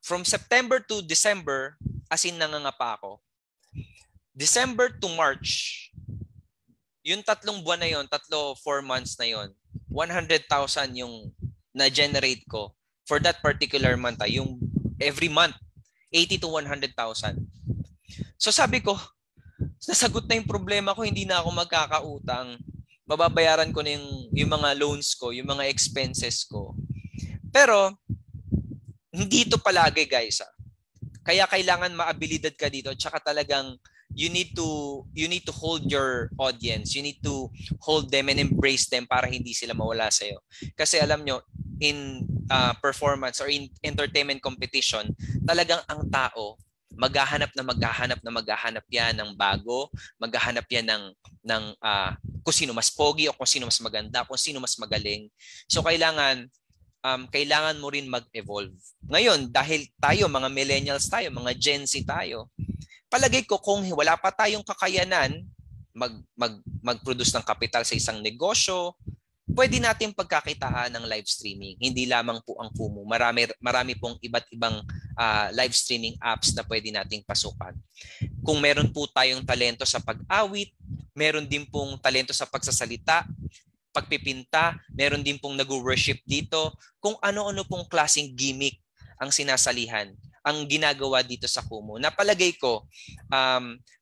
H: From September to December, as in nangangapa ako. December to March, yung 3 buwan na yon, 4 months na yon, 100,000 yung na-generate ko for that particular month. Yung every month, 80 to 100,000. So sabi ko, nasagot na yung problema ko, hindi na ako magkakautang. Mababayaran ko na yung mga loans ko, yung mga expenses ko. Pero, hindi ito palagi, guys. Kaya kailangan maabilidad ka dito. Tsaka talagang you need to hold your audience. You need to hold them and embrace them para hindi sila mawala sa'yo. Kasi alam nyo, in performance or in entertainment competition, talagang ang tao, maghahanap yan ng bago, maghahanap yan ng kung sino mas pogi o kung sino mas maganda, kung sino mas magaling. So kailangan mo rin mag-evolve. Ngayon, dahil tayo, mga millennials tayo, mga Gen Z tayo, palagay ko kung wala pa tayong kakayanan mag-produce ng kapital sa isang negosyo, pwede natin pagkakitaan ng live streaming. Hindi lamang po ang Kumu. Marami pong iba't ibang live streaming apps na pwede nating pasukan. Kung meron po tayong talento sa pag-awit, meron din pong talento sa pagsasalita, pagpipinta, meron din pong nag-worship dito, kung ano-ano pong klaseng gimmick ang sinasalihan, ang ginagawa dito sa Kumu. Napalagay ko,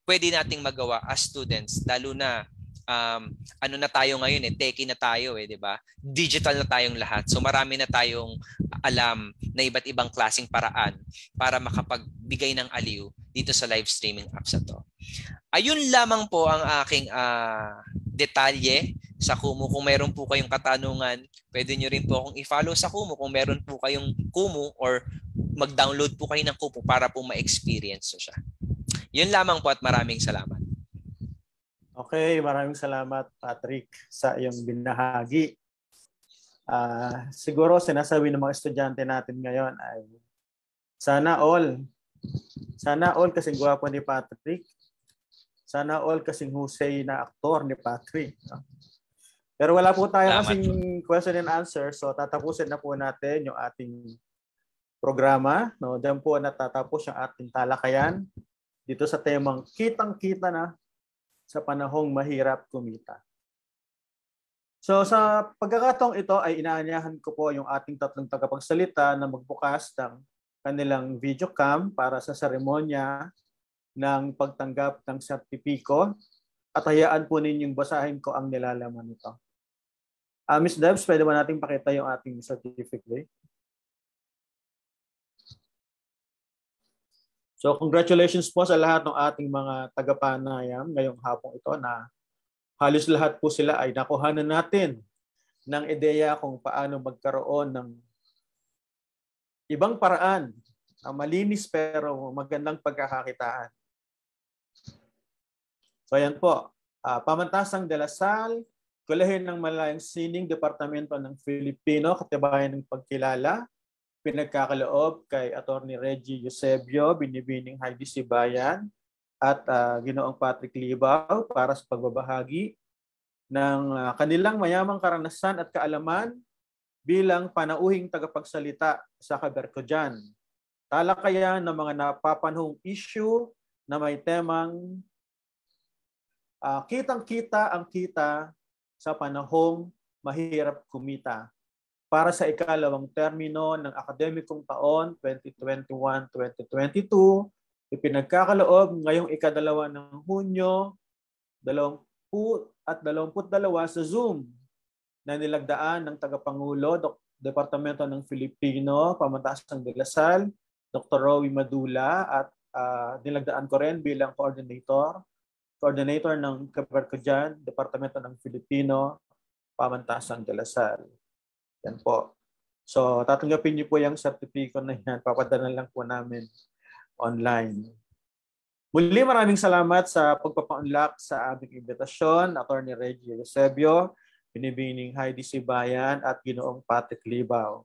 H: pwede nating magawa as students, lalo na ano na tayo ngayon techie na tayo di ba? Digital na tayong lahat. So marami na tayong alam na iba't ibang klaseng paraan para makapagbigay ng aliw dito sa live streaming apps na to. Ayun lamang po ang aking detalye sa Kumu. Kung meron po kayong katanungan, pwede nyo rin po akong i-follow sa Kumu. Kung meron po kayong Kumu or mag-download po kayo ng Kumu para po ma-experience siya. Yun lamang po at maraming salamat.
A: Okay, maraming salamat Patrick sa iyong binahagi. Siguro sinasabi ng mga estudyante natin ngayon ay sana all kasing gwapo ni Patrick. Sana all kasing husay na aktor ni Patrick. Pero wala po tayo kasing question and answer, so tatapusin na po natin yung ating programa. No? Diyan po natatapos yung ating talakayan dito sa temang kitang-kita na sa panahong mahirap kumita. So sa pagkakataong ito ay inaanyahan ko po yung ating tatlong tagapagsalita na magbukas ng kanilang video cam para sa seremonya ng pagtanggap ng sertipiko at hayaan po ninyong basahin ko ang nilalaman nito. Ms. Debs, pwede ba natin pakita yung ating certificate? So congratulations po sa lahat ng ating mga tagapanayam ngayong hapong ito na halos lahat po sila ay nakuhanan natin ng ideya kung paano magkaroon ng ibang paraan na malinis pero magandang pagkakakitaan. So ayan po, Pamantasang de la Salle, Kolehiyo ng Malayang Sining, Departamento ng Filipino, Katibayan ng Pagkilala, pinagkakaloob kay Attorney Reggie Eusebio, Binibining Heidi Sibayan, at Ginoong Patrick Libaw para sa pagbabahagi ng kanilang mayamang karanasan at kaalaman bilang panauhing tagapagsalita sa Kaberkojan. Talakayan ng mga napapanahong issue na may temang kitang-kita ang kita sa panahong mahirap kumita. Para sa ikalawang termino ng akademikong taon 2021-2022, ipinagkakaloob ngayong ikadalawa ng Hunyo 2022 sa Zoom na nilagdaan ng tagapangulo, Departamento ng Filipino, Pamantasang de la Salle, Dr. Rowie Madula, at nilagdaan ko rin bilang coordinator ng Kaberkojan, Departamento ng Filipino, Pamantasang de la Salle. Yan po. So, tatanggapin niyo po yung sertipiko na yan. Papadala lang po namin online. Muli, maraming salamat sa pagpapa-unlock sa aming imbitasyon, Attorney Reggie Eusebio, Binibining Heidi Sibayan, at Ginoong Patrick Libaw.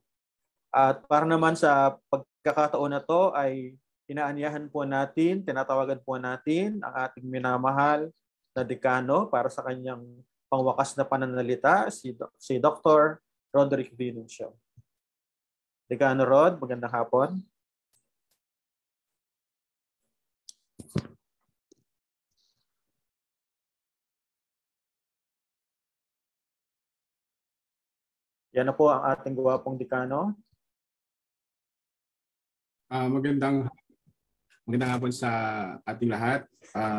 A: At para naman sa pagkakataon na to ay inaanyahan po natin, tinatawagan po natin ang ating minamahal na dekano para sa kanyang pangwakas na pananalita, si Dr. Roderick Binuncio. Dekano Rod, magandang hapon. Yan na po ang ating gwapong dekano.
I: Magandang hapon sa ating lahat.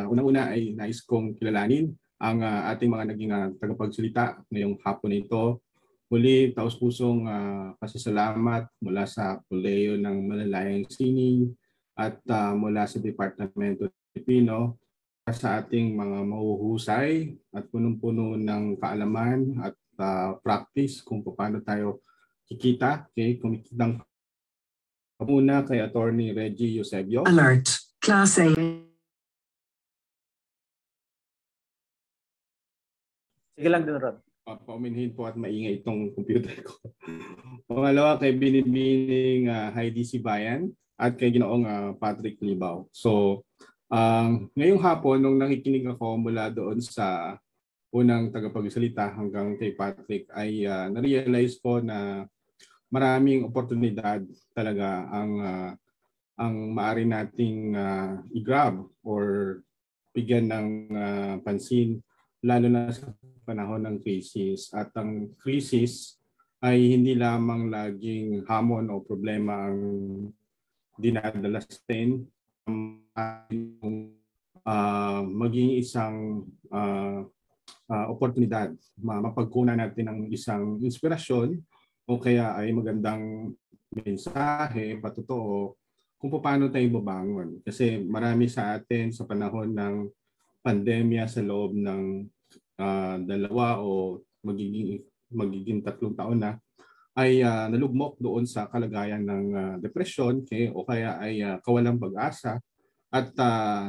I: Unang-una ay nais kong kilalanin ang ating mga naging tagapagsalita ngayong hapon na ito. Muli, taos-pusong pasasalamat mula sa Kolehiyo ng Malayang Sining at mula sa Departamento ng Filipino sa ating mga mahuhusay at punong-puno ng kaalaman at practice kung paano tayo kikita. Okay? Kumikitang muna kay Attorney Reggie Eusebio.
J: Alert, Class A.
A: Sige lang din, Rod.
I: Pauminhin po at maingay itong computer ko. Pangalawa kay Binibining Heidi Sibayan at kay Ginoong Patrick Libaw. So, ngayong hapon, nung nakikinig ako mula doon sa unang tagapagsalita hanggang kay Patrick ay na-realize ko na maraming oportunidad talaga ang maaari nating i-grab or bigyan ng pansin lalo na sa panahon ng crisis. At ang crisis ay hindi lamang laging hamon o problema ang dinadala sa atin, maging isang oportunidad, mapagkunan natin ng isang inspirasyon o kaya ay magandang mensahe, patotoo kung paano tayo babangon. Kasi marami sa atin sa panahon ng pandemya sa loob ng 2 o magiging 3 taon na ay nalugmok doon sa kalagayan ng depresyon o kaya ay kawalang pag-asa at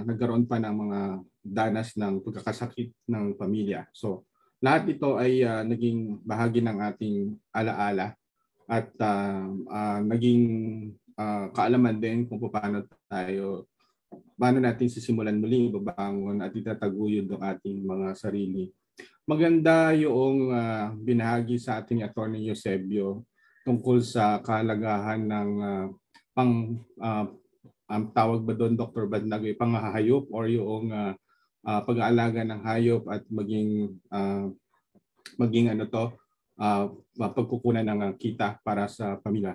I: nagkaroon pa ng mga danas ng pagkakasakit ng pamilya. So lahat ito ay naging bahagi ng ating alaala at naging kaalaman din kung paano natin sisimulan muli babangon at itataguyod ang ating mga sarili. Maganda yung binahagi sa ating Attorney Eusebio tungkol sa kalagahan ng ang tawag ba doon, Dr. Badnag, panghahayop or yung pag-aalaga ng hayop at maging pagkukunan ng kita para sa pamilya.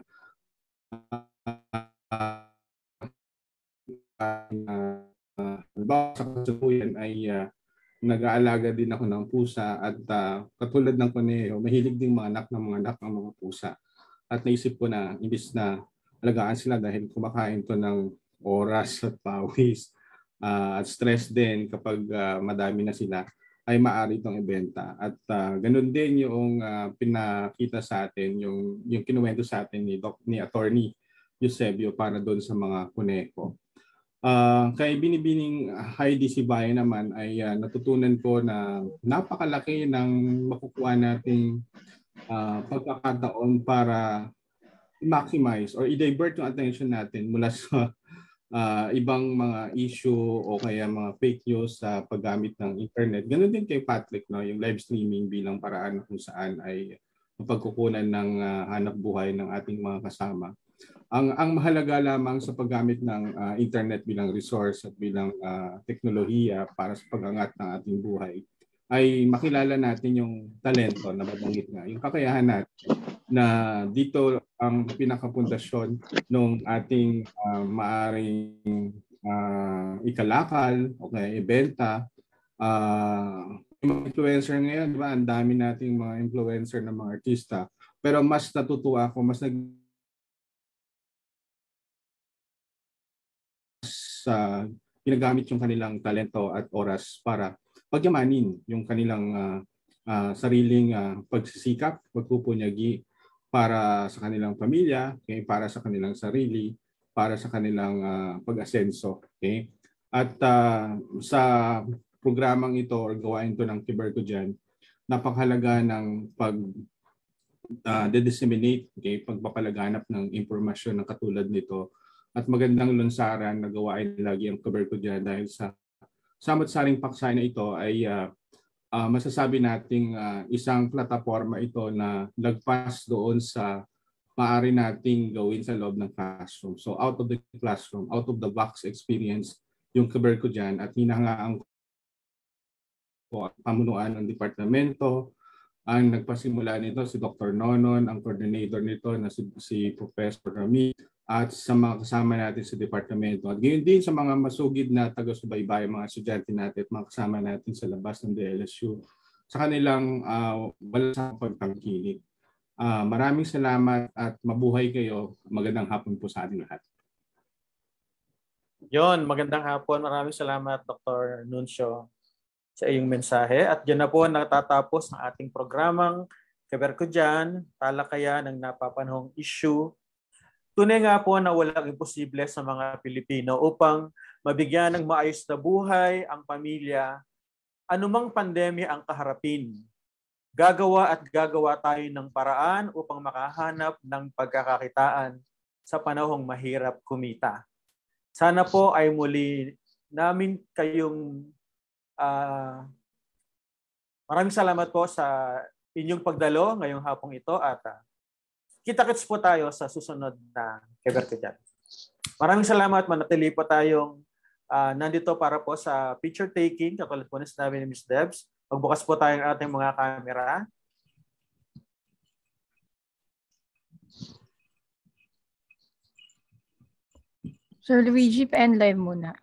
I: Sa kasalukuyan ay nag-aalaga din ako ng pusa at katulad ng kuneho, mahilig din mga anak ng mga pusa. At naisip ko na imbis na alagaan sila dahil kumakain to ng oras at pawis at stress din kapag madami na sila, ay maaari itong ibenta. At ganun din yung pinakita sa atin, yung kinuwento sa atin ni Attorney Eusebio para doon sa mga kuneho. Kay Binibining Heidi Sibaya naman ay natutunan ko na napakalaki ng makukuha nating pagkakataon para maximize or i-divert yung attention natin mula sa ibang mga issue o kaya mga fake news sa paggamit ng internet. Ganun din kay Patrick, no? Yung live streaming bilang paraan kung saan ay mapagkukunan ng hanap buhay ng ating mga kasama. Ang mahalaga lamang sa paggamit ng internet bilang resource at bilang teknolohiya para sa pag-angat ng ating buhay ay makilala natin yung talento na mabanggit nga, yung kakayahan natin na dito ang pinakapundasyon ng ating maaring ikalakal o kaya ibenta. Mga influencer ngayon, di ba? Ang dami nating mga influencer na mga artista. Pero mas natutuwa ako, ginagamit yung kanilang talento at oras para pagyamanin yung kanilang sariling pagsisikap, pagpupunyagi para sa kanilang pamilya, okay? Para sa kanilang sarili, para sa kanilang pag-asenso. Okay? At sa programang ito or gawain ito ng Kiber Ko Dyan, napakahalaga ng pag-disseminate, okay? Pagpapalaganap ng impormasyon na katulad nito. At magandang lunsaran na gawain lagi ang Kiber Ko Dyan dahil sa samot-saring paksay na ito ay masasabi nating isang plataforma ito na lagpas doon sa maaari nating gawin sa loob ng classroom. So out of the classroom, out of the box experience yung Kiber Ko Dyan at hinahangaan ko ang pamunuan ng departamento. Ang nagpasimula nito si Dr. Nonon, ang coordinator nito na si Professor Rami, at sa mga kasama natin sa departamento. At gayon din sa mga masugid na taga-subaybay, mga estudyante natin at mga kasama natin sa labas ng DLSU sa kanilang walang pagtangkilik. Maraming salamat at mabuhay kayo. Magandang hapon po sa ating lahat.
A: Yon, magandang hapon. Maraming salamat, Dr. Nuncio, sa iyong mensahe. At dyan na po natatapos ang ating programang Kiber Ko Dyan, talakayan ng napapanahong issue. Tunay nga po na walang imposible sa mga Pilipino upang mabigyan ng maayos na buhay ang pamilya, anumang pandemya ang kaharapin. Gagawa tayo ng paraan upang makahanap ng pagkakakitaan sa panahong mahirap kumita. Sana po ay muli namin kayong Maraming salamat po sa inyong pagdalo ngayong hapong ito at kita-kits po tayo sa susunod na Keber Ka Dyan. Maraming salamat. Manatili po tayong nandito para po sa picture taking. Katulad po na sinabi ni Ms. Debs. Magbukas po tayo ng ating mga camera.
J: Sir Luigi, pa-end live muna.